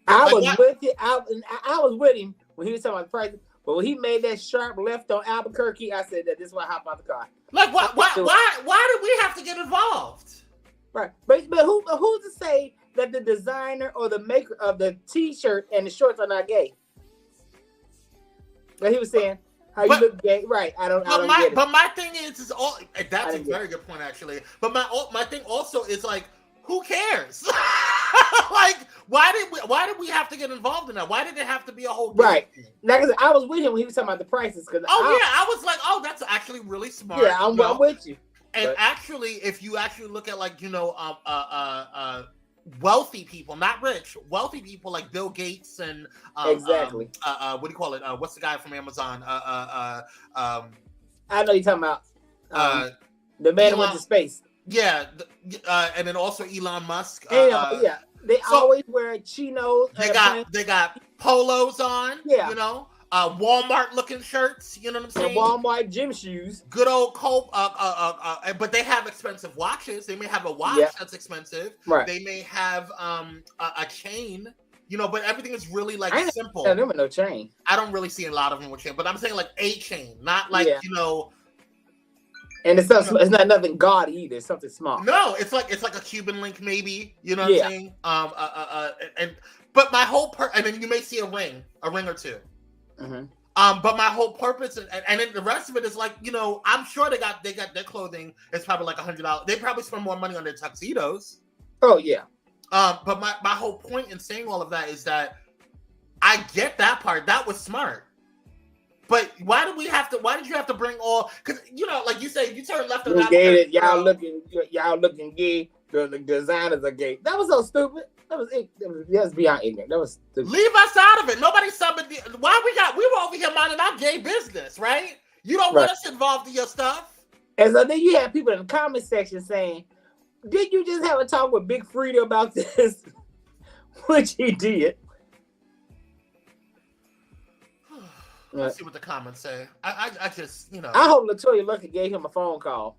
I was with him when he was talking about the price. But when he made that sharp left on Albuquerque, I said that this is why I hop out the car. Like, why did we have to get involved? Right, but who's to say that the designer or the maker of the T-shirt and the shorts are not gay? But he was saying how you look gay, right? I don't get it. But my thing is all that's a very good point actually. But my thing also is like, who cares? Like, why did we have to get involved in that? Why did it have to be a whole right? Like I said, I was with him when he was talking about the prices. I was like, oh, that's actually really smart. Yeah, I'm with you. And actually, if you actually look at like wealthy people, not rich, wealthy people like Bill Gates and exactly. What do you call it? What's the guy from Amazon? I know you're talking about the man who went to space. Yeah, and then also Elon Musk. Yeah, they always wear chinos. They got polos on. Yeah, you know, Walmart looking shirts. You know what I'm saying? Walmart gym shoes. Good old Cope. But they have expensive watches. They may have a watch that's expensive. Right. They may have a chain. You know, but everything is really like simple. I don't know no chain. I don't really see a lot of them with chain, but I'm saying like a chain, not like you know. And it's not nothing gaudy either. It's something small. No, it's like a Cuban link, maybe. You know what I'm saying? But my whole and then you may see a ring or two. Mm-hmm. But my whole purpose and then the rest of it is like, you know, I'm sure they got their clothing. It's probably like $100. They probably spend more money on their tuxedos. Oh yeah. But my whole point in saying all of that is that I get that part. That was smart. But why did you have to bring all? Because you know, like you say, you turn left and right. Y'all looking gay. The designers are gay. That was so stupid. That was beyond ignorant. That was stupid. Leave us out of it. Nobody summoned. Why we were over here minding our gay business, right? You don't want us involved in your stuff. And so then you have people in the comment section saying, "Did you just have a talk with Big Frida about this?" Which he did. Let's see what the comments say. I just, you know. I hope LaToya Lucky gave him a phone call.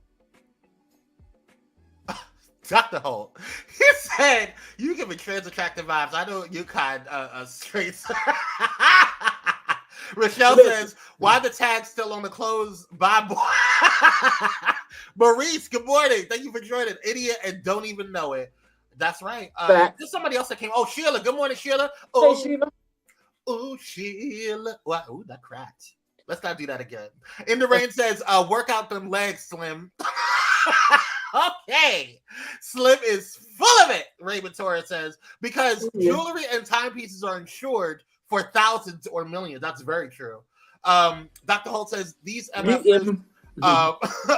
Dr. Holt. He said, you give me trans attractive vibes. I know you kind straight. Rochelle says, why the tag still on the clothes? Bye, boy. Maurice, good morning. Thank you for joining. Idiot and don't even know it. That's right. There's somebody else that came. Oh, Sheila. Good morning, Sheila. Oh, hey, Sheila. Oh, Sheila. Wow, ooh, that cracked. Let's not do that again. In the Rain says, work out them legs, Slim. Okay. Slim is full of it, Raymond Torres says, because jewelry and timepieces are insured for thousands or millions. That's very true. Dr. Holt says, these MFers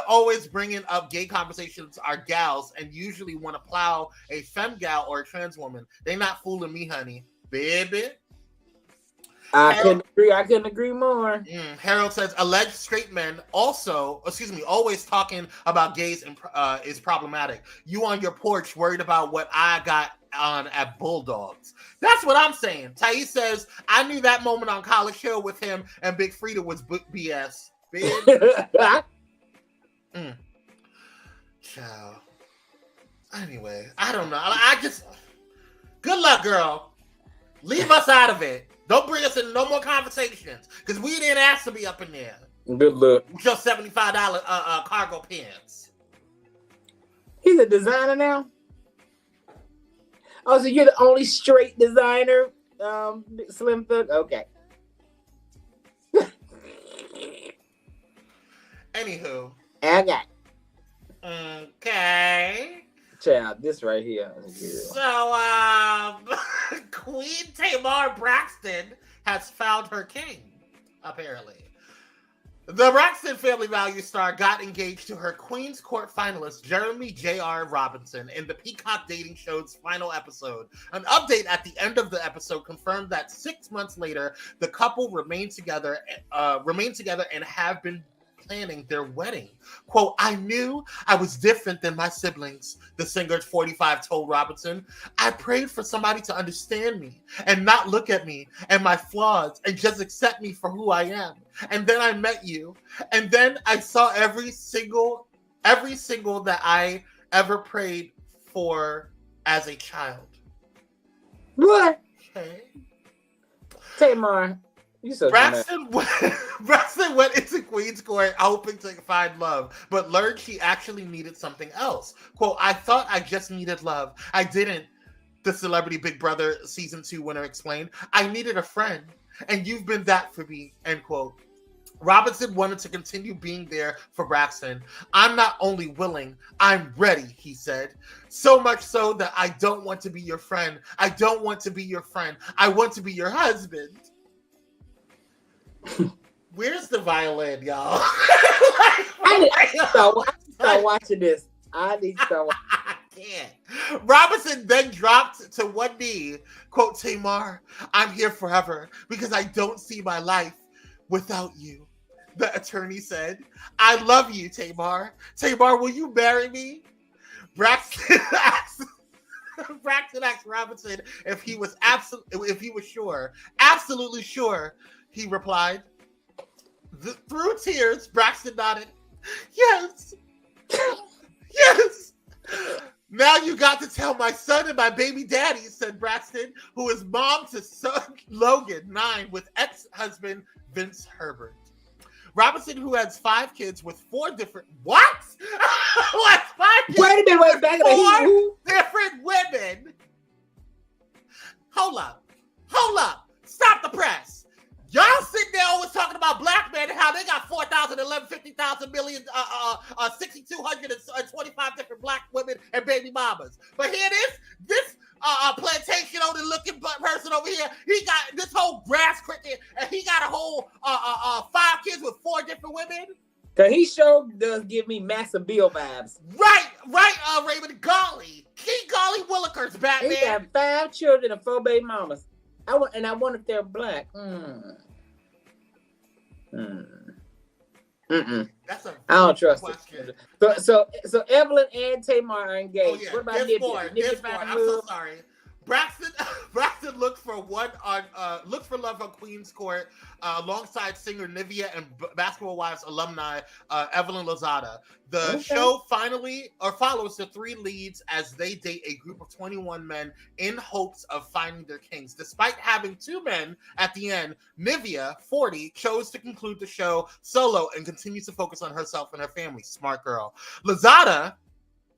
always bringing up gay conversations are gals and usually want to plow a femme gal or a trans woman. They not fooling me, honey. Baby. I couldn't agree more. Harold says alleged straight men always talking about gays and is problematic. You on your porch worried about what I got on at Bulldogs. That's what I'm saying. Thais says I knew that moment on College Hill with him and Big Frida was BS. Ciao. Anyway, I don't know. I just good luck, girl. Leave us out of it. Don't bring us in no more conversations because we didn't ask to be up in there. Good luck. With your $75 cargo pants. He's a designer now. Oh, so you're the only straight designer, Slim Thug? Okay. Anywho. Okay. Child, this right here. So, Queen Tamar Braxton has found her king, apparently. The Braxton Family Values star got engaged to her Queen's Court finalist, Jeremy J.R. Robinson, in the Peacock dating show's final episode. An update at the end of the episode confirmed that 6 months later, the couple remained together and have been planning their wedding. Quote, I knew I was different than my siblings, the singer 45 told Robinson. I prayed for somebody to understand me and not look at me and my flaws and just accept me for who I am. And then I met you. And then I saw every single that I ever prayed for as a child. What? Okay. Tamar. Braxton went into Queen's Court hoping to find love, but learned she actually needed something else. Quote, I thought I just needed love. I didn't, the Celebrity Big Brother Season 2 winner explained. I needed a friend, and you've been that for me, end quote. Robinson wanted to continue being there for Braxton. I'm not only willing, I'm ready, he said. So much so that I don't want to be your friend. I don't want to be your friend. I want to be your husband. Where's the violin, y'all? I need to start watching this. I need to start watching. I can't. Robinson then dropped to one knee. Quote, Tamar, I'm here forever because I don't see my life without you, the attorney said. I love you, Tamar. Tamar, will you marry me? Braxton asked Robinson if he was sure. Absolutely sure. He replied. Through tears, Braxton nodded. Yes. Yes. Now you got to tell my son and my baby daddy, said Braxton, who is mom to son Logan, 9, with ex-husband Vince Herbert. Robinson, who has 5 kids with 4 different... What? Who has 5 kids? Wait a minute, back 4 different women. Hold up. Stop the press. Y'all sitting there always talking about black men and how they got 4,000, 11, 50,000 million, 6,225 different black women and baby mamas. But here it is, this plantation owner looking person over here, he got this whole grass cricket and he got a whole 5 kids with 4 different women. Cause he sure does give me massive Bill vibes. Right, Raymond Golly. King Golly Willikers, Batman. He got 5 children and 4 baby mamas. I wonder if they're black. That's a I don't trust question. it. So Evelyn and Tamar are engaged. Oh, yeah. What about There's more. I'm so sorry. Braxton looked for love on Queen's Court alongside singer Nivea and Basketball Wives alumni Evelyn Lozada. The show follows the 3 leads as they date a group of 21 men in hopes of finding their kings. Despite having 2 men at the end, Nivea, 40, chose to conclude the show solo and continues to focus on herself and her family. Smart girl.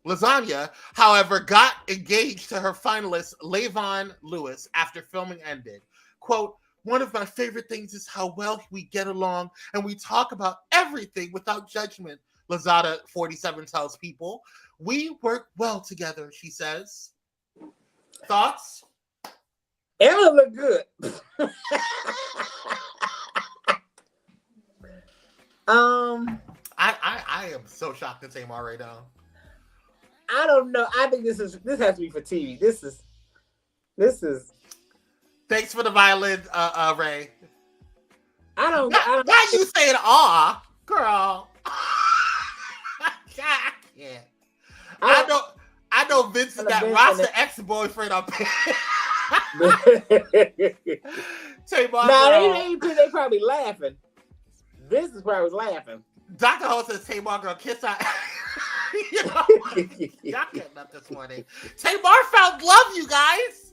Lasagna, however, got engaged to her finalist, Lavon Lewis, after filming ended. Quote, one of my favorite things is how well we get along and we talk about everything without judgment, Lazada, 47, tells People. We work well together, she says. Thoughts? Ella look good. I am so shocked at Tamar right now. I don't know. I think this has to be for TV. This is. Thanks for the violin, Ray. I don't. Why you saying aw, girl? I can't. I know Vince is that Rasta ex-boyfriend up here. Tamar, they probably laughing. Vince is probably laughing. Dr. Ho says Tamar girl kiss out. Y'all getting up this morning. Tamar found love, you guys.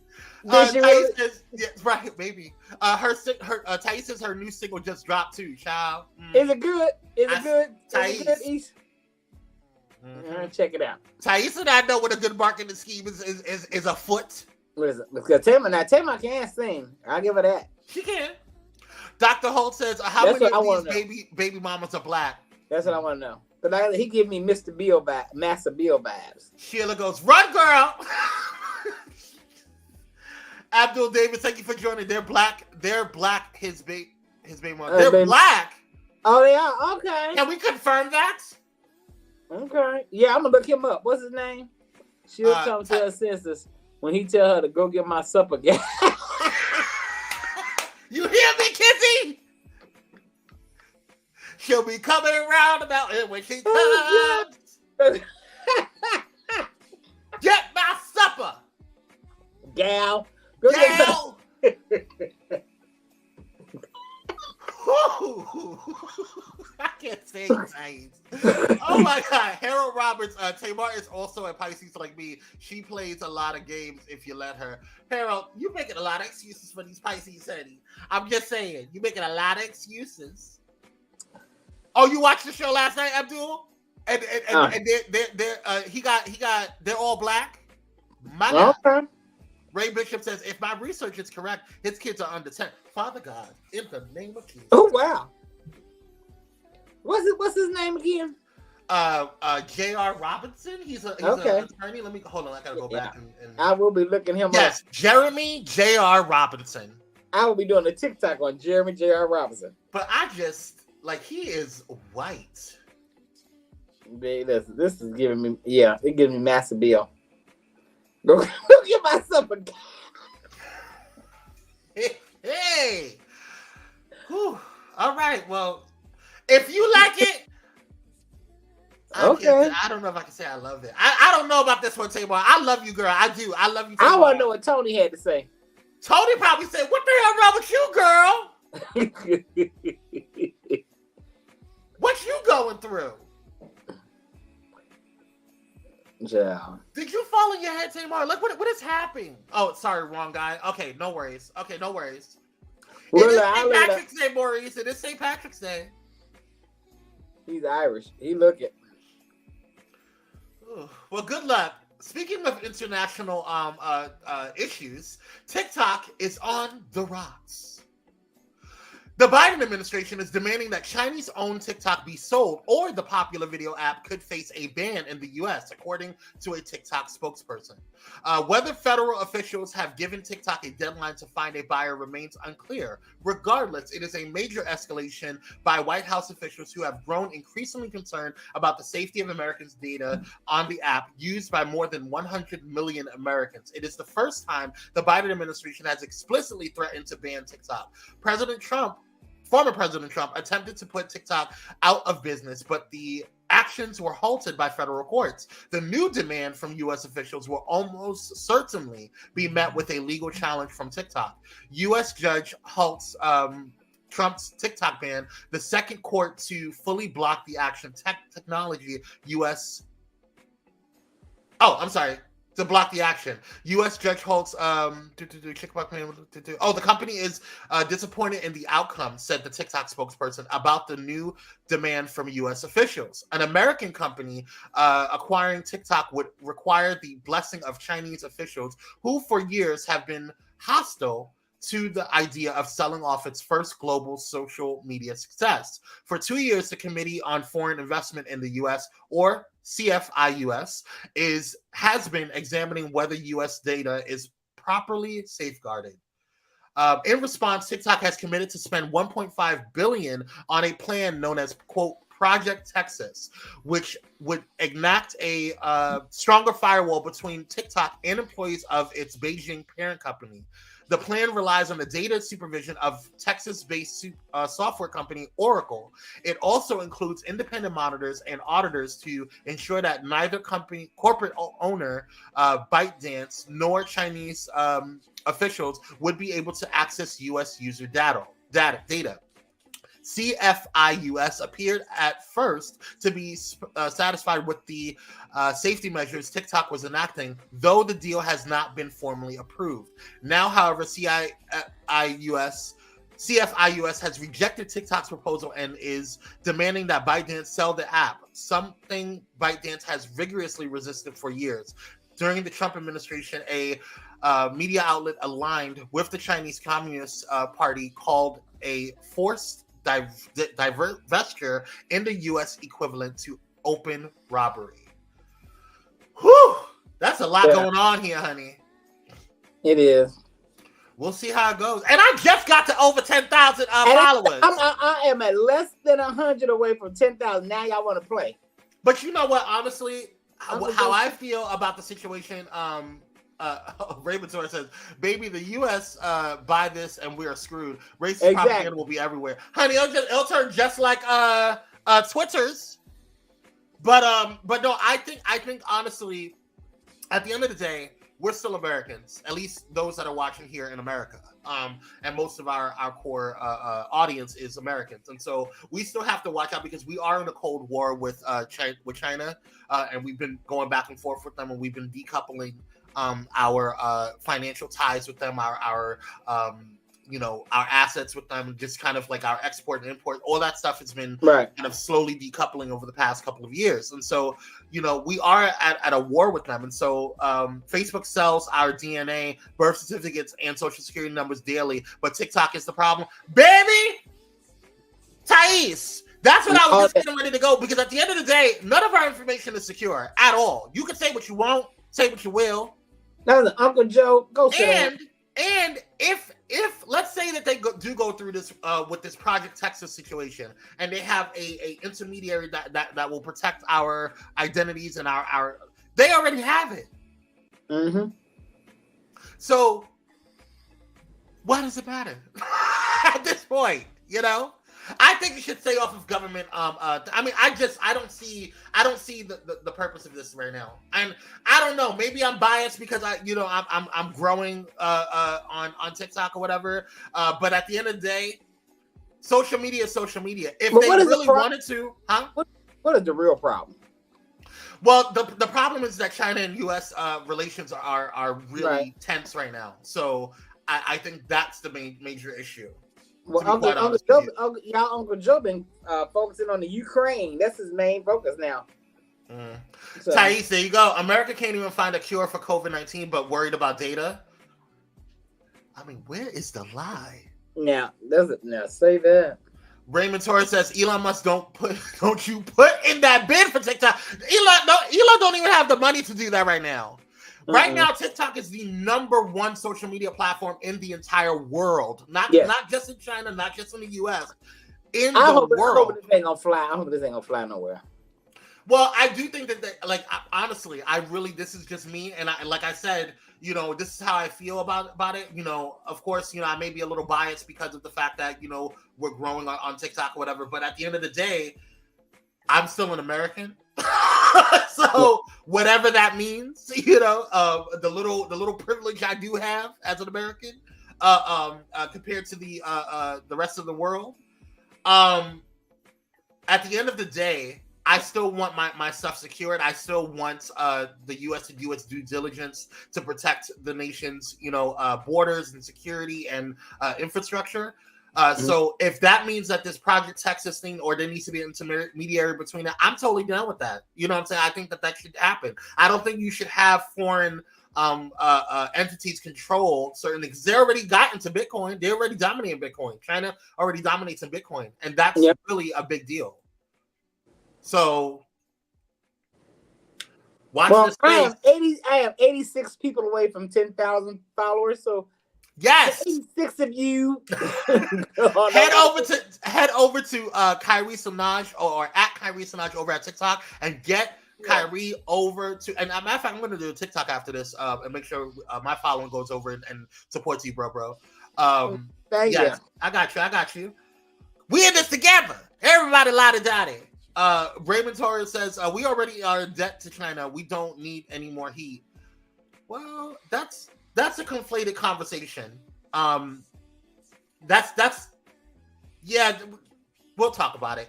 Right, baby. Thais says her new single just dropped too, child. Is it good? Is it good? Thais? Check it out. Thais and I know what a good marketing scheme is afoot. What is it? Because Tamar can sing. I'll give her that. She can. Dr. Holt says, how That's many what of these baby mamas are black? That's what I want to know. Because he give me Mr. Bill vibes, Master Bill vibes. Sheila goes, run, girl. Abdul David, thank you for joining. They're black. His baby mama. They're black. Oh, they are? Okay. Can we confirm that? Okay. Yeah, I'm going to look him up. What's his name? She'll come to her senses when he tell her to go get my supper. You hear me, Kizzy? She'll be coming around about it when she comes. Get my supper. Gal. Gal. I can't say names. Oh my God. Harold Roberts, Tamar is also a Pisces like me. She plays a lot of games if you let her. Harold, you're making a lot of excuses for these Pisces, honey. I'm just saying, you're making a lot of excuses. Oh, you watched the show last night, Abdul? And they're all black. My God. Okay. Ray Bishop says, if my research is correct, his kids are under 10. Father God, in the name of Jesus. Oh, wow. What's his name again? J.R. Robinson. He's an attorney. Let me hold on. I gotta go back and I will be looking him up. Yes, Jeremy J.R. Robinson. I will be doing a TikTok on Jeremy J.R. Robinson. But I just he is white. This is giving me it gives me Master Bill. Go get myself a Hey. Whew. All right. Well, if you like it, okay. I don't know if I can say I love it. I don't know about this one, Tamar. I love you, girl. I do. I love you, Tamar. I want to know what Tony had to say. Tony probably said, "What the hell wrong with you, girl? What you going through?" Yeah. Did you fall in your head, Tamar? Like, what is happening? Oh, sorry, wrong guy. Okay, no worries. Well, it is St. Patrick's Day, Maurice. It is St. Patrick's Day. He's Irish. He look it. Well, good luck. Speaking of international issues, TikTok is on the rocks. The Biden administration is demanding that Chinese-owned TikTok be sold, or the popular video app could face a ban in the U.S., according to a TikTok spokesperson. Whether federal officials have given TikTok a deadline to find a buyer remains unclear. Regardless, it is a major escalation by White House officials who have grown increasingly concerned about the safety of Americans' data on the app used by more than 100 million Americans. It is the first time the Biden administration has explicitly threatened to ban TikTok. Former President Trump attempted to put TikTok out of business, but the actions were halted by federal courts. The new demand from U.S. officials will almost certainly be met with a legal challenge from TikTok. U.S. judge halts Trump's TikTok ban, the second court to fully block the action. To block the action. U.S. Judge Holt's the company is disappointed in the outcome, said the TikTok spokesperson about the new demand from U.S. officials. An American company acquiring TikTok would require the blessing of Chinese officials who for years have been hostile to the idea of selling off its first global social media success. For 2 years, the Committee on Foreign Investment in the U.S., or CFIUS, has been examining whether U.S. data is properly safeguarded. In response, TikTok has committed to spend $1.5 billion on a plan known as, quote, Project Texas, which would enact a stronger firewall between TikTok and employees of its Beijing parent company. The plan relies on the data supervision of Texas-based software company Oracle. It also includes independent monitors and auditors to ensure that neither corporate owner, ByteDance, nor Chinese officials would be able to access U.S. user data. CFIUS appeared at first to be satisfied with the safety measures TikTok was enacting, though the deal has not been formally approved. Now, however, CFIUS has rejected TikTok's proposal and is demanding that ByteDance sell the app, something ByteDance has vigorously resisted for years. During the Trump administration, a media outlet aligned with the Chinese Communist Party called a forced divestiture in the U.S. equivalent to open robbery. Whew! That's a lot going on here, honey. It is. We'll see how it goes. And I just got to over 10,000 followers. I am at less than 100 away from 10,000. Now y'all want to play. But you know what? Honestly, how I feel about the situation, Raymond Torres says, baby, the U.S. buy this and we are screwed. Racist propaganda will be everywhere. Honey, it'll turn just like Twitter's. But no, I think honestly, at the end of the day, we're still Americans, at least those that are watching here in America. And most of our core audience is Americans. And so we still have to watch out because we are in a Cold War with China. And we've been going back and forth with them, and we've been decoupling our financial ties with them, our assets with them, just kind of like our export and import, all that stuff has been kind of slowly decoupling over the past couple of years. And so, we are at a war with them. And so Facebook sells our DNA, birth certificates, and social security numbers daily, but TikTok is the problem. Baby! Thais! That's what I was just getting ready to go, because at the end of the day, none of our information is secure at all. You can say what you want, say what you will. That was Uncle Joe. Go sit And if let's say that they do go through this with this Project Texas situation, and they have a intermediary that will protect our identities and our they already have it. Mm-hmm. So why does it matter at this point? I think you should stay off of government. I don't see the purpose of this right now, and I don't know. Maybe I'm biased because I'm growing on TikTok or whatever. But at the end of the day, social media is social media. If they really wanted to, what is the real problem? Well, the problem is that China and U.S. Relations are really tense right now. So I think that's the major issue. Well, Uncle Joe been focusing on the Ukraine. That's his main focus now. So. Thais, there you go. America can't even find a cure for COVID-19, but worried about data. I mean, where is the lie? Now say that. Raymond Torres says, Elon Musk, don't you put in that bid for TikTok. Elon don't even have the money to do that right now. Right now, TikTok is the #1 social media platform in the entire world. Not just in China, not just in the US, in the world. I hope this ain't gonna fly. I hope this ain't gonna fly nowhere. Well, I do think that, honestly, this is just me. And like I said, this is how I feel about it. Of course, I may be a little biased because of the fact that, we're growing on TikTok or whatever. But at the end of the day, I'm still an American. So whatever that means, the little privilege I do have as an American, compared to the rest of the world. At the end of the day, I still want my stuff secured. I still want the U.S. to do its due diligence to protect the nation's borders and security and infrastructure. So if that means that this Project Texas thing, or there needs to be an intermediary between it, I'm totally down with that. You know what I'm saying? I think that should happen. I don't think you should have foreign entities control certain things. They already got into Bitcoin. They already dominate Bitcoin. China already dominates in Bitcoin. And that's really a big deal. So watch this space. I am 86 people away from 10,000 followers. So yes, 86 of you head over to Kyrie Sinaj or at Kyrie Sinaj over at TikTok and get Kyrie over to. And as a matter of fact, I'm going to do a TikTok after this and make sure my following goes over and supports you, bro. Thank you. I got you. We in this together. Everybody, la-da-da-da. Raymond Torres says, we already are in debt to China. We don't need any more heat. Well, that's a conflated conversation. We'll talk about it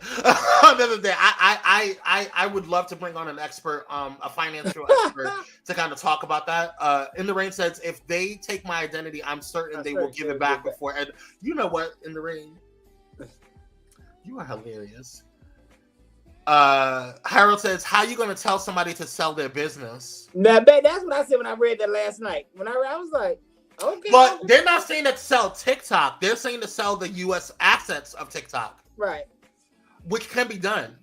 another day. I would love to bring on an expert, a financial expert, to kind of talk about that. In the Rain says, if they take my identity, I'm certain they will give it back before. And you know what? In the Rain, you are hilarious. Harold says, "How you gonna tell somebody to sell their business?" Now, that's what I said when I read that last night. When I was like, okay. But they're not saying to sell TikTok. They're saying to sell the U.S. assets of TikTok, right? Which can be done.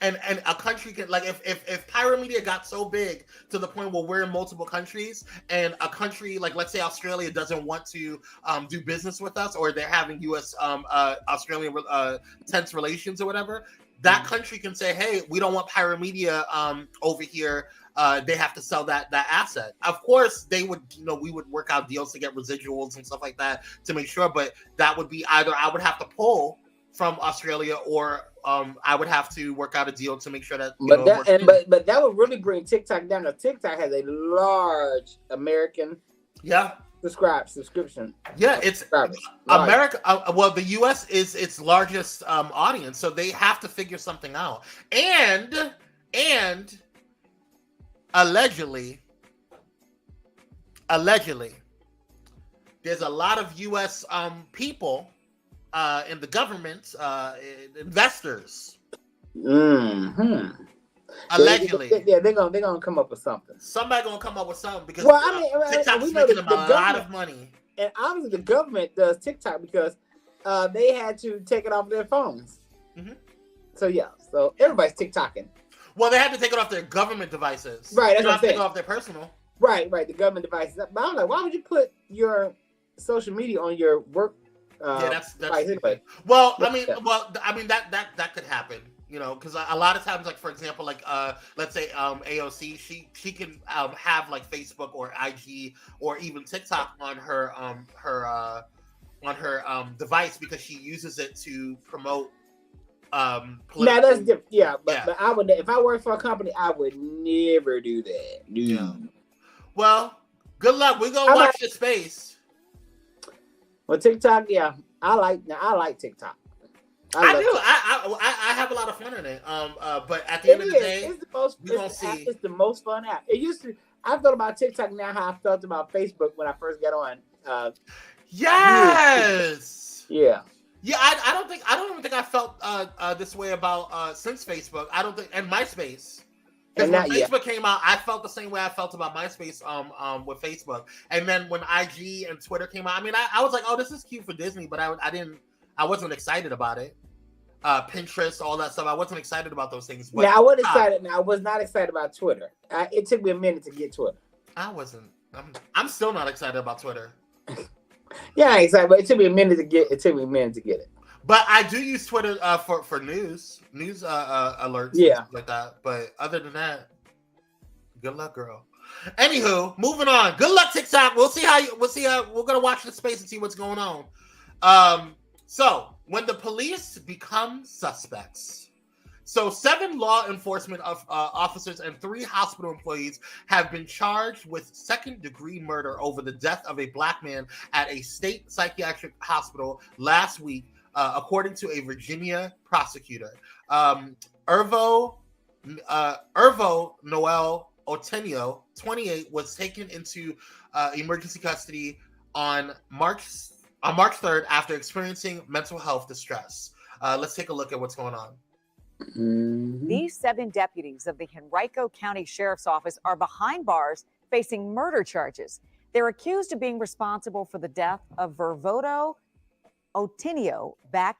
And a country can, like, if Pyro Media got so big to the point where we're in multiple countries, and a country like, let's say, Australia doesn't want to do business with us, or they're having U.S. Australian tense relations or whatever, that country can say, hey, we don't want Pyro Media over here. They have to sell that asset. Of course, they would, we would work out deals to get residuals and stuff like that to make sure. But that would be either I would have to pull from Australia, or I would have to work out a deal to make sure that. But that would really bring TikTok down. Now, TikTok has a large American subscription. Yeah, it's America. Well, the U.S. is its largest audience, so they have to figure something out. And allegedly, there's a lot of U.S. People in the government, investors. Mm-hmm. Allegedly, they're gonna come up with something. Somebody gonna come up with something because TikTok's making them a lot of money. And obviously, the government does TikTok because they had to take it off their phones. Mm-hmm. So everybody's TikToking. Well, they had to take it off their government devices. Right, that's what I'm saying. Take it off their personal. Right, the government devices. But I'm like, why would you put your social media on your work? That's device anyway. Well, I mean, that could happen. Because a lot of times, like, for example, like let's say AOC, she can have like Facebook or IG or even TikTok on her device because she uses it to promote. Now that's different. Yeah, but I would, if I worked for a company, I would never do that. Yeah. Well, good luck. We're gonna watch the space. Well, TikTok, I like TikTok. I have a lot of fun in it. But at the end of the day, it's the most fun app. It used to. I thought about TikTok now how I felt about Facebook when I first got on. Yes. Yeah. Yeah. I don't even think I felt this way about since Facebook. I don't think, and MySpace. Because when Facebook came out, I felt the same way I felt about MySpace with Facebook. And then when IG and Twitter came out, I mean, I was like, oh, this is cute for Disney, but I wasn't excited about it. Pinterest, all that stuff. I wasn't excited about those things. But I wasn't excited. Now I was not excited about Twitter. It took me a minute to get Twitter. I wasn't. I'm still not excited about Twitter. Yeah, I ain't excited, but it took me a minute to get it. But I do use Twitter for news alerts, yeah, stuff like that. But other than that, good luck, girl. Anywho, moving on. Good luck, TikTok. We'll see how we're gonna watch the space and see what's going on. So when the police become suspects, so 7 law enforcement officers and 3 hospital employees have been charged with second-degree murder over the death of a black man at a state psychiatric hospital last week, according to a Virginia prosecutor. Irvo Noel Otenio, 28, was taken into emergency custody on March 3rd after experiencing mental health distress. Let's take a look at what's going on. Mm-hmm. These 7 deputies of the Henrico County Sheriff's Office are behind bars facing murder charges. They're accused of being responsible for the death of Vervoto Otenio back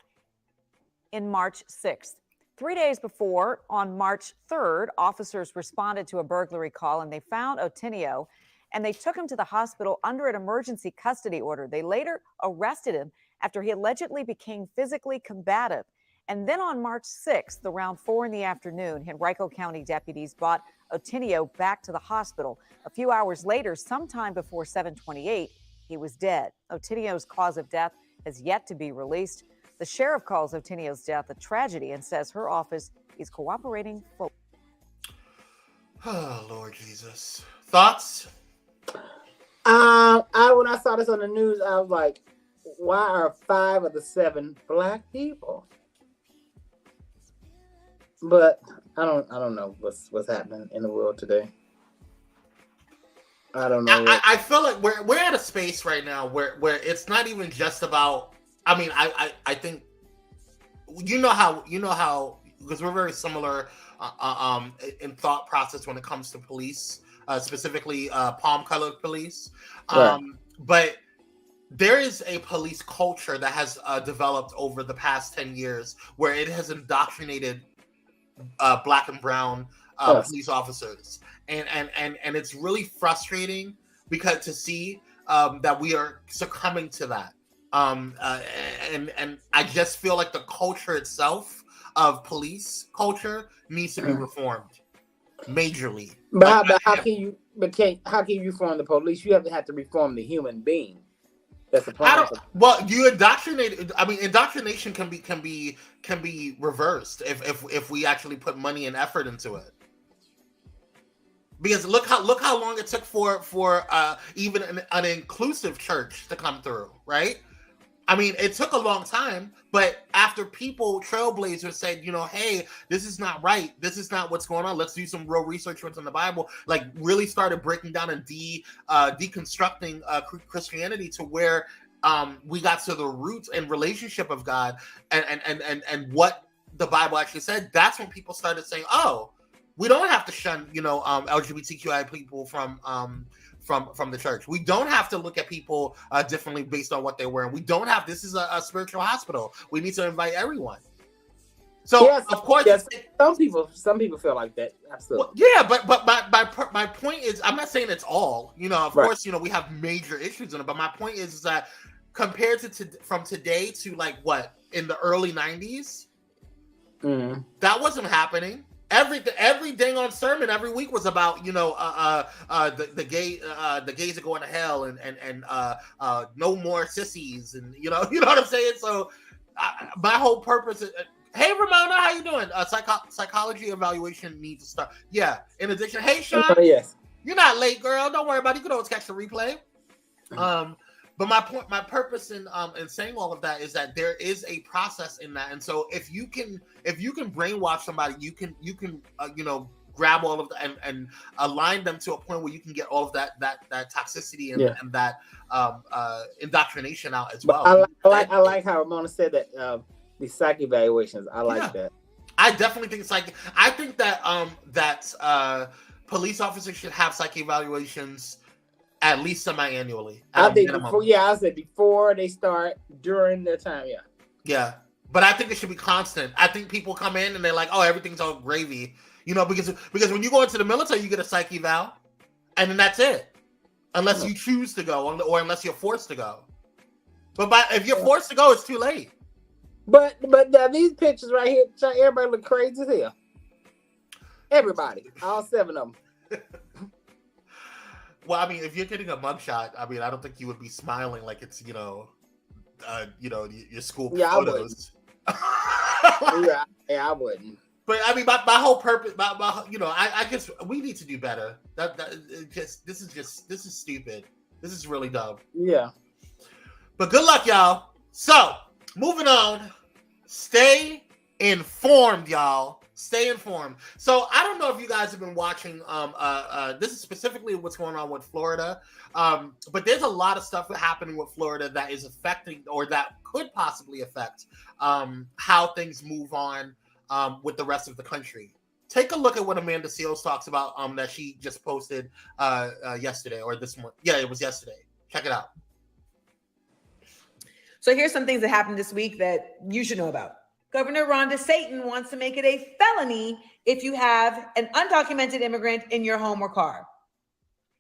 in March 6th. 3 days before, on March 3rd, officers responded to a burglary call and they found Otenio and they took him to the hospital under an emergency custody order. They later arrested him after he allegedly became physically combative. And then on March 6th, around 4 in the afternoon, Henrico County deputies brought Otenio back to the hospital. A few hours later, sometime before 7:28, he was dead. Otenio's cause of death has yet to be released. The sheriff calls Otenio's death a tragedy and says her office is cooperating fully. Oh, Lord Jesus. Thoughts? When I saw this on the news, I was like, why are 5 of the 7 black people? But I don't know what's happening in the world today. I don't know. I feel like we're at a space right now where it's not even just about. I mean, I think you know how because we're very similar in thought process when it comes to police, specifically palm-colored police. Right. But there is a police culture that has developed over the past 10 years where it has indoctrinated Black and brown police officers, and it's really frustrating because to see that we are succumbing to that, and I just feel like the culture itself of police culture needs to be reformed majorly. But how can you reform the police? You have to reform the human being. That's the problem. You indoctrinate. I mean, indoctrination can be reversed if we actually put money and effort into it. Because look how long it took for even an inclusive church to come through, right? I mean, it took a long time, but after people, trailblazers, said, hey, this is not right. This is not what's going on. Let's do some real research on the Bible. Like, really started breaking down and deconstructing Christianity to where we got to the roots and relationship of God and what the Bible actually said. That's when people started saying, oh, we don't have to shun, LGBTQI people from the church. We don't have to look at people differently based on what they're wearing. We don't have. This is a spiritual hospital. We need to invite everyone. So yes, of course, yes, some people feel like that. Absolutely. Well, yeah, but my point is, I'm not saying it's all. Of course, we have major issues in it. But my point is that compared to from today to like what in the early 90s, that wasn't happening. Every dang on sermon every week was about the gays are going to hell and no more sissies, and you know what I'm saying. So my whole purpose is, hey Ramona, how you doing? Psychology evaluation needs to start. Yeah. In addition, hey Sean, yes, you're not late, girl. Don't worry about it. You can always catch the replay. But my purpose in saying all of that is that there is a process in that, and so if you can brainwash somebody, you can grab all of that and align them to a point where you can get all of that toxicity and that indoctrination out as well. I like how Ramona said that the psych evaluations. I like that. I definitely think I think that police officers should have psych evaluations at least semi-annually. I think before they start, during their time, yeah. But I think it should be constant. I think people come in and they're like, "Oh, everything's all gravy," because when you go into the military, you get a psych eval, and then that's it, unless you choose to go or unless you're forced to go. But if you're forced to go, it's too late. But these pictures right here, everybody look crazy as hell. Everybody, all 7 of them. Well, I mean, if you're getting a mugshot, I mean, I don't think you would be smiling like it's, your school photos. I wouldn't. But I mean, my whole purpose, I guess we need to do better. This is stupid. This is really dumb. Yeah. But good luck, y'all. So, moving on. Stay informed, y'all. Stay informed. So I don't know if you guys have been watching. This is specifically what's going on with Florida. But there's a lot of stuff happening with Florida that is affecting, or that could possibly affect, how things move on with the rest of the country. Take a look at what Amanda Seals talks about that she just posted yesterday or this morning. Yeah, it was yesterday. Check it out. So here's some things that happened this week that you should know about. Governor Ron DeSantis wants to make it a felony if you have an undocumented immigrant in your home or car.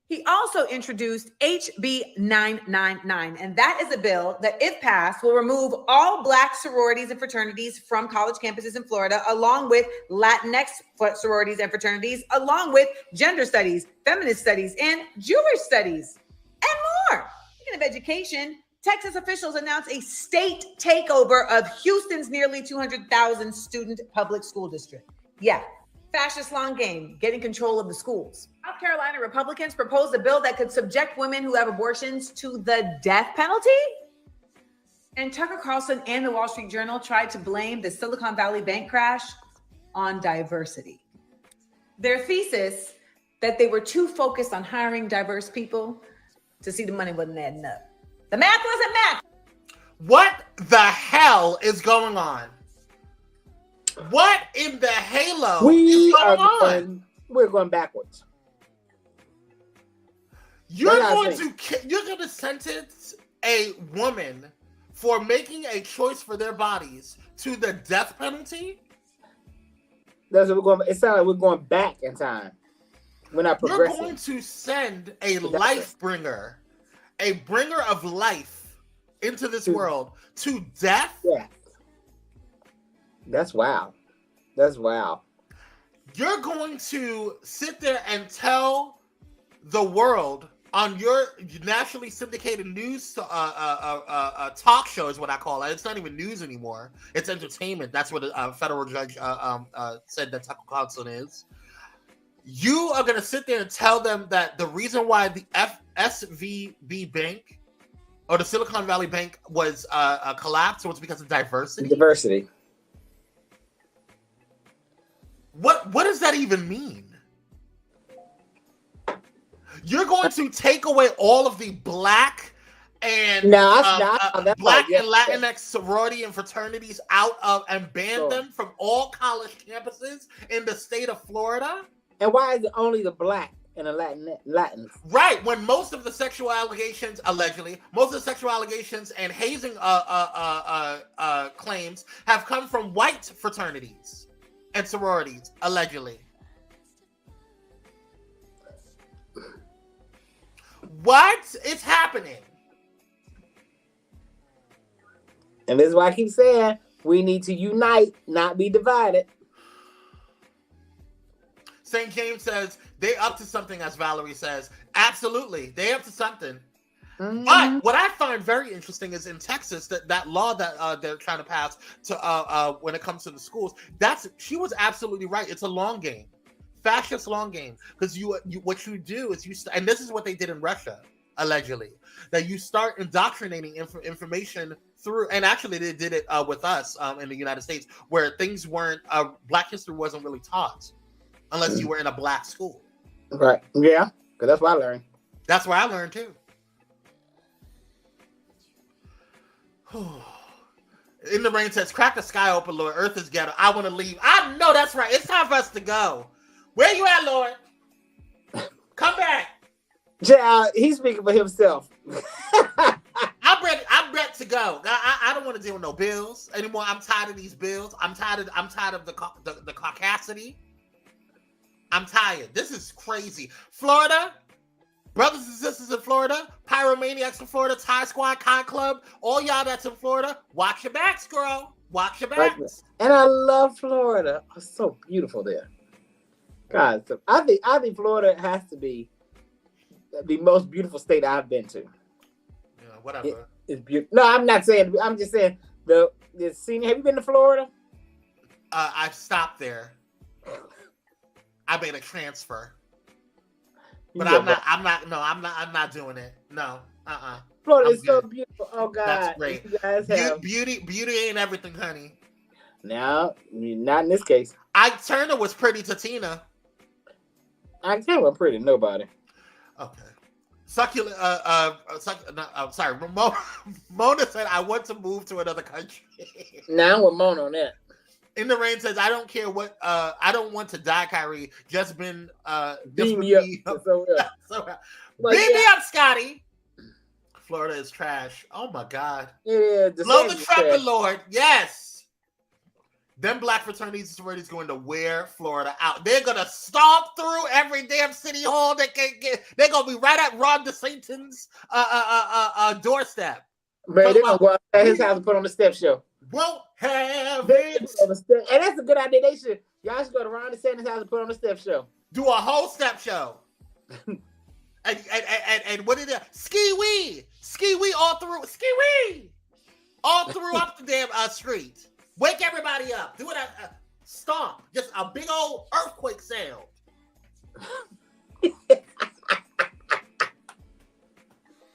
He also introduced HB 999, and that is a bill that, if passed, will remove all Black sororities and fraternities from college campuses in Florida, along with Latinx sororities and fraternities, along with gender studies, feminist studies, and Jewish studies, and more. Speaking of education, Texas officials announced a state takeover of Houston's nearly 200,000 student public school district. Yeah, fascist long game, getting control of the schools. South Carolina Republicans proposed a bill that could subject women who have abortions to the death penalty. And Tucker Carlson and the Wall Street Journal tried to blame the Silicon Valley bank crash on diversity. Their thesis that they were too focused on hiring diverse people to see the money wasn't adding up. The math wasn't math. What the hell is going on? What in the halo We're going backwards. You're going to sentence a woman for making a choice for their bodies to the death penalty? That's what we're going. It sounds like we're going back in time. We're not progressing. You're going to send a life bringer, a bringer of life into this world to death? Yeah. That's wow. That's wow. You're going to sit there and tell the world on your nationally syndicated news talk show is what I call it. It's not even news anymore. It's entertainment. That's what a federal judge said that Tucker Carlson is. You are going to sit there and tell them that the reason why the SVB Bank or the Silicon Valley Bank was collapsed was because of diversity? Diversity. What does that even mean? You're going to take away all of the black and black and Latinx sorority and fraternities out of and ban them from all college campuses in the state of Florida? And why is it only the black and the Latins? Right, when most of the sexual allegations, allegedly, most of the sexual allegations and hazing claims have come from white fraternities and sororities, allegedly. What is happening? And this is why I keep saying we need to unite, not be divided. St. James says they up to something, as Valerie says. Absolutely, they up to something. Mm-hmm. But what I find very interesting is in Texas that law that they're trying to pass to when it comes to the schools. She was absolutely right. It's a long game. Fascist long game, because what you do is and this is what they did in Russia, allegedly, that you start indoctrinating information through, and actually they did it with us in the United States, where things weren't Black history wasn't really taught unless you were in a Black school. Right? Yeah, because that's what I learned. That's where I learned too. In the rain says, "Crack the sky open, Lord. Earth is ghetto. I want to leave." I know that's right. It's time for us to go. Where you at, Lord? Come back. Yeah, he's speaking for himself. I'm ready to go. I don't want to deal with no bills anymore. I'm tired of these bills. I'm tired of the caucasity. I'm tired. This is crazy. Florida, brothers and sisters in Florida, pyromaniacs in Florida, Thai Squad, Con Club, all y'all that's in Florida, watch your backs, girl. Watch your backs. And I love Florida. It's so beautiful there. God, so I think Florida has to be the most beautiful state I've been to. Yeah, whatever. It's beautiful. No, I'm not saying. I'm just saying the scenery. Have you been to Florida? I've stopped there. I made a transfer, but I'm not doing it. No, Florida is so beautiful. Oh God, that's great. You guys have beauty ain't everything, honey. No, not in this case. Ike Turner was pretty to Tina. Ike Turner wasn't pretty to nobody. Okay. Succulent. Sorry. Mona said, "I want to move to another country." Now I'm with Mona on that. In the rain says, "I don't care what. I don't want to die, Kyrie. Just been beam me up. So, beam me up, Scotty." Florida is trash. Oh my God. It is. Blow the trumpet, Lord. Yes. Them Black fraternities and sororities going to wear Florida out. They're gonna stomp through every damn city hall they can get. They're gonna be right at Ron DeSantis' doorstep. But they're gonna go out at his house and put on the step show. Won't have it. And that's a good idea. Y'all should go to Ron DeSantis' house and put on the step show. Do a whole step show. and what is it? Ski wee all through up the damn street. Wake everybody up. Do it stomp. Just a big old earthquake sound.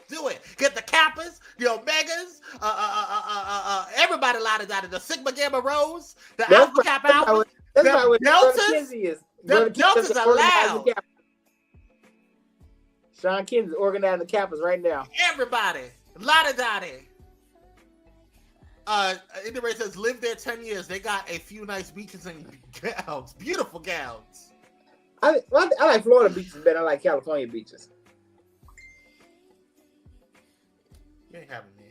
Do it. Get the Kappas, the Omegas, everybody lined out of the Sigma Gamma Rose, the Alpha Kappa Alpha. The Deltas are loud. Sean Kinsey organizing the Kappas right now. Everybody. Lottie Dottie. Indirect says lived there 10 years. They got a few nice beaches and gowns, beautiful gowns. I like Florida beaches better. I like California beaches. You ain't having me.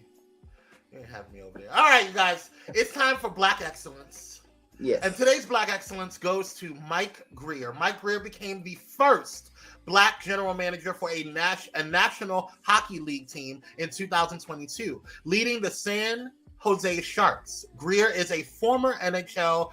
You ain't having me over there. All right, you guys. It's time for Black Excellence. Yes. And today's Black Excellence goes to Mike Greer. Mike Greer became the first Black general manager for a National Hockey League team in 2022, leading the San Jose Sharks. Greer is a former NHL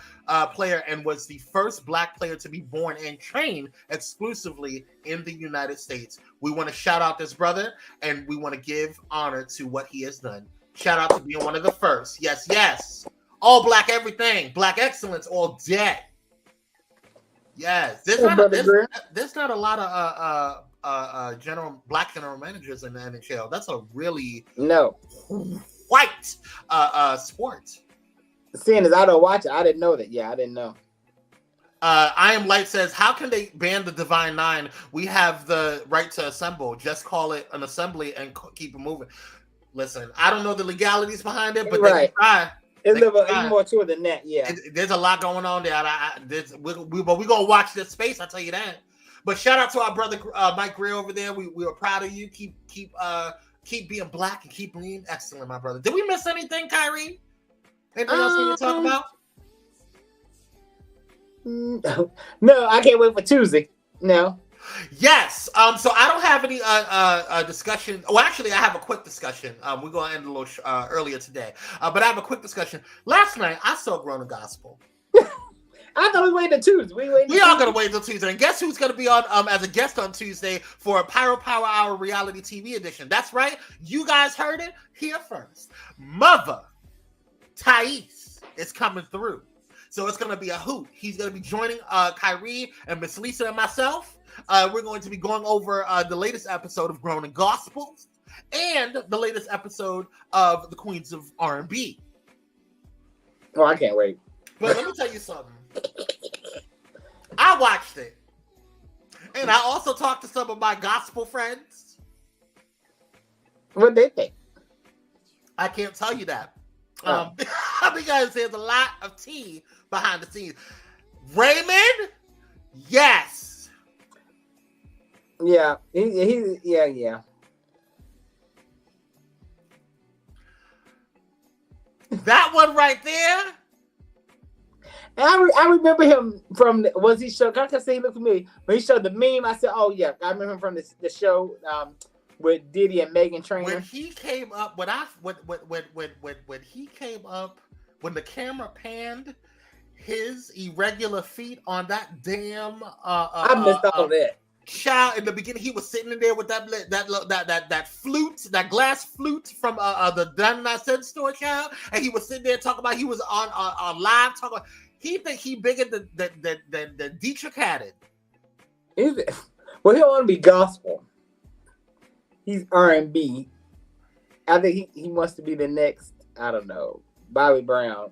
player and was the first Black player to be born and trained exclusively in the United States. We want to shout out this brother, and we want to give honor to what he has done. Shout out to being one of the first. Yes, yes. All Black everything. Black excellence all day. Yes. There's not a lot of Black general managers in the NHL. That's a really white sport. Seeing as I don't watch it, I didn't know that. Yeah, I didn't know. I Am Light says, how can they ban the Divine Nine? We have the right to assemble. Just call it an assembly and keep it moving. Listen, I don't know the legalities behind it, but they can try. It's more to it than that, yeah. There's a lot going on there. But we're going to watch this space, I'll tell you that. But shout out to our brother Mike Greer over there. We are proud of you. Keep being Black and keep being excellent, my brother. Did we miss anything, Kyrie? Anything else we need to talk about? No, I can't wait for Tuesday. No. Yes. So I don't have any discussion. Well, actually, I have a quick discussion. We're going to end a little earlier today. But I have a quick discussion. Last night, I saw Grown and Gospel. I thought we waited till Tuesday. We are going to wait until Tuesday. And guess who's going to be on as a guest on Tuesday for a Pyro Power Hour reality TV edition? That's right. You guys heard it here first. Mother Thais is coming through. So it's going to be a hoot. He's going to be joining Kyrie and Miss Lisa and myself. We're going to be going over the latest episode of Grown and Gospel and the latest episode of the Queens of R&B. Oh, I can't wait. But let me tell you something. I watched it. And I also talked to some of my gospel friends. What they think? I can't tell you that. Because there's a lot of tea behind the scenes. Raymond? Yes. Yeah. Yeah. That one right there. And I remember him from, was he showed, I can say he looked familiar. When he showed the meme, I said, oh yeah, I remember him from the show with Diddy and Megan Trainor. When he came up, when he came up, when the camera panned his irregular feet on that damn I missed all that. Child, in the beginning, he was sitting in there with that flute, that glass flute from the Dun I Said store, child, and he was sitting there talking about he was on live talking. He think he bigger than Dietrich Haddon. Is it? Well, he'll want to be gospel. He's R&B. I think he wants to be the next, I don't know, Bobby Brown.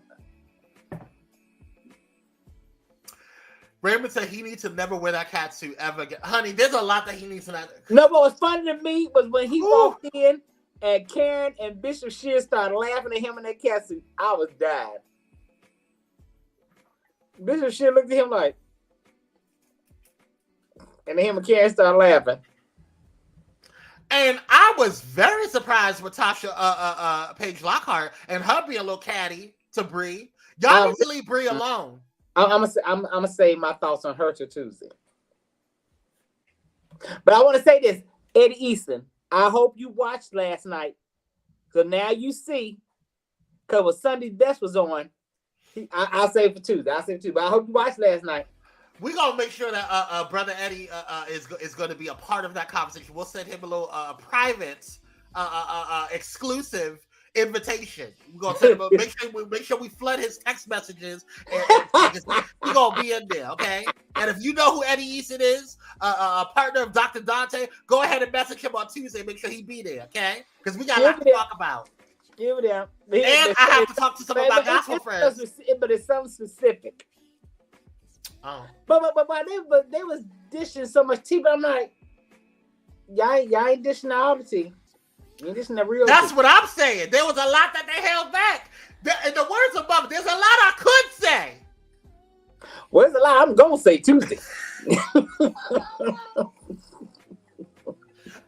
Raymond said he needs to never wear that catsuit ever again. Honey, there's a lot that he needs to not. No, but what's funny to me was when he walked in and Karen and Bishop Shear started laughing at him in that catsuit. I was dying. Bishop Shear looked at him like, and then him and Karen started laughing. And I was very surprised with Tasha Paige Lockhart and her being a little catty to Bree. Y'all need to leave Bree alone. I'm gonna say my thoughts on her till Tuesday. But I want to say this, Eddie Easton. I hope you watched last night, so now you see. Because when Sunday Best was on, I'll say it for Tuesday. But I hope you watched last night. We're gonna make sure that brother Eddie is going to be a part of that conversation. We'll send him a little private, exclusive invitation. We're gonna send him make sure we flood his text messages. And we're gonna be in there, okay? And if you know who Eddie Easton is, a partner of Dr. Dante, go ahead and message him on Tuesday. Make sure he be there, okay? Because we got a lot to talk about. Give it down. And I have to talk to some of my gospel friends. But it's something specific. Oh. But they was dishing so much tea, but I'm like, y'all ain't dishing all the tea. That's what I'm saying. There was a lot that they held back. In the words of Bubba, there's a lot I could say. Well, there's a lot I'm gonna say Tuesday.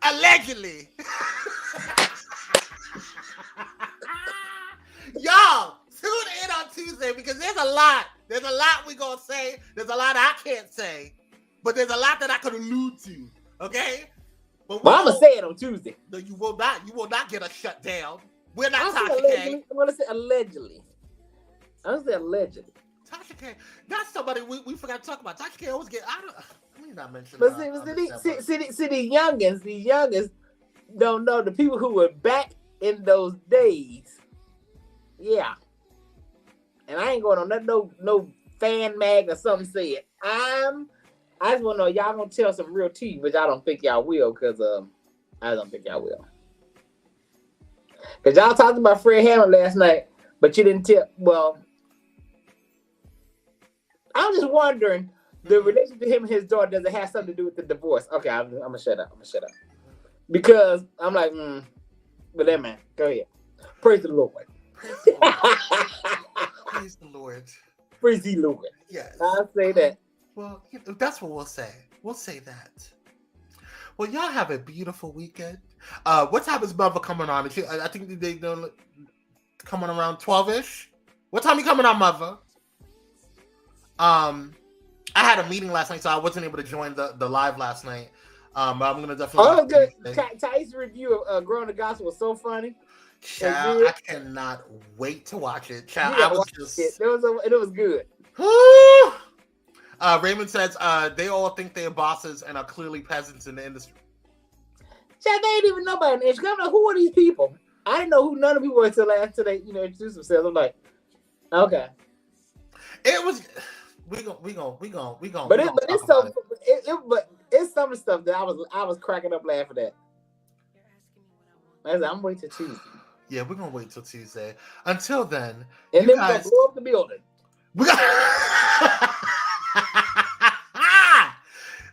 Allegedly. Y'all, tune in on Tuesday because there's a lot. There's a lot we gonna say. There's a lot I can't say, but there's a lot that I could allude to. Okay. But I'm gonna say it on Tuesday. No, you will not. You will not get us shut down. We're not Tasha K. I'm gonna say allegedly. I'm gonna say allegedly. Tasha K. That's somebody we forgot to talk about. Tasha K. always get. Let me not mention. But see, the youngins don't know the people who were back in those days. Yeah. And I ain't going on no fan mag or something said. I just want to know y'all gonna tell some real tea, which I don't think y'all will, because I don't think y'all will. Because y'all talked about Fred Hammond last night, but you didn't tell. Well, I'm just wondering, the relationship to him and his daughter, does it have something to do with the divorce? Okay, I'm gonna shut up. Because I'm like, but that man, go ahead. Praise the Lord. Praise the Lord. Praise the Lord. Yes. I'll say that. Well, that's what we'll say. We'll say that. Well, y'all have a beautiful weekend. What time is Bubba coming on? I think they don't coming around 12-ish. What time you coming on, Mother? I had a meeting last night, so I wasn't able to join the live last night. But I'm gonna definitely. Oh, good. Ty's review of Growing the Gospel was so funny. Child, I cannot wait to watch it. Child, I was just. It was good. Raymond says they all think they're bosses and are clearly peasants in the industry. Child, they ain't even know about it. I'm like, who are these people? I didn't know who none of them were until they introduced themselves. I'm like, okay. It was. We gonna. But it's some stuff that I was cracking up laughing at. I'm waiting till Tuesday. Yeah, we're gonna wait till Tuesday. Until then, and then we're gonna blow up the building.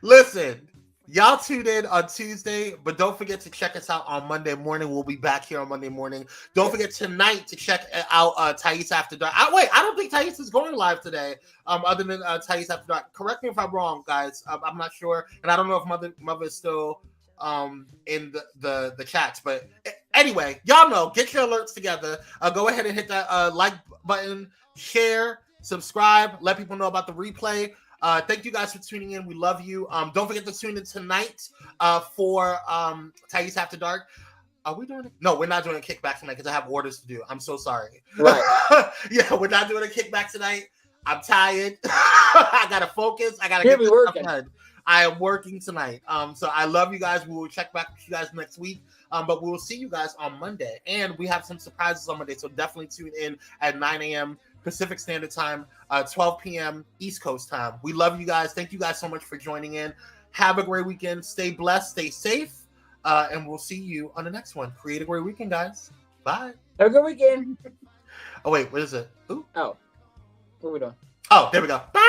Listen, y'all tune in on Tuesday, but don't forget to check us out on Monday morning. We'll be back here on Monday morning. Don't forget tonight to check out Thais After Dark. I don't think Thais is going live today. Other than Thais After Dark. Correct me if I'm wrong, guys. I'm not sure, and I don't know if Mother is still in the chats. But anyway, y'all know. Get your alerts together. Go ahead and hit that like button, share, subscribe, let people know about the replay. Thank you guys for tuning in. We love you. Don't forget to tune in tonight for Thais After Dark. Are we doing it? No, we're not doing a kickback tonight because I have orders to do. I'm so sorry. Right. Yeah, we're not doing a kickback tonight. I'm tired. I gotta focus. I gotta get this stuff done. I am working tonight. So I love you guys. We will check back with you guys next week. But we will see you guys on Monday. And we have some surprises on Monday. So definitely tune in at 9 a.m. Pacific Standard Time, 12 p.m. East Coast time. We love you guys. Thank you guys so much for joining in. Have a great weekend. Stay blessed. Stay safe. And we'll see you on the next one. Create a great weekend, guys. Bye. Have a good weekend. Oh, wait. What is it? Ooh. Oh. What are we doing? Oh, there we go. Bye.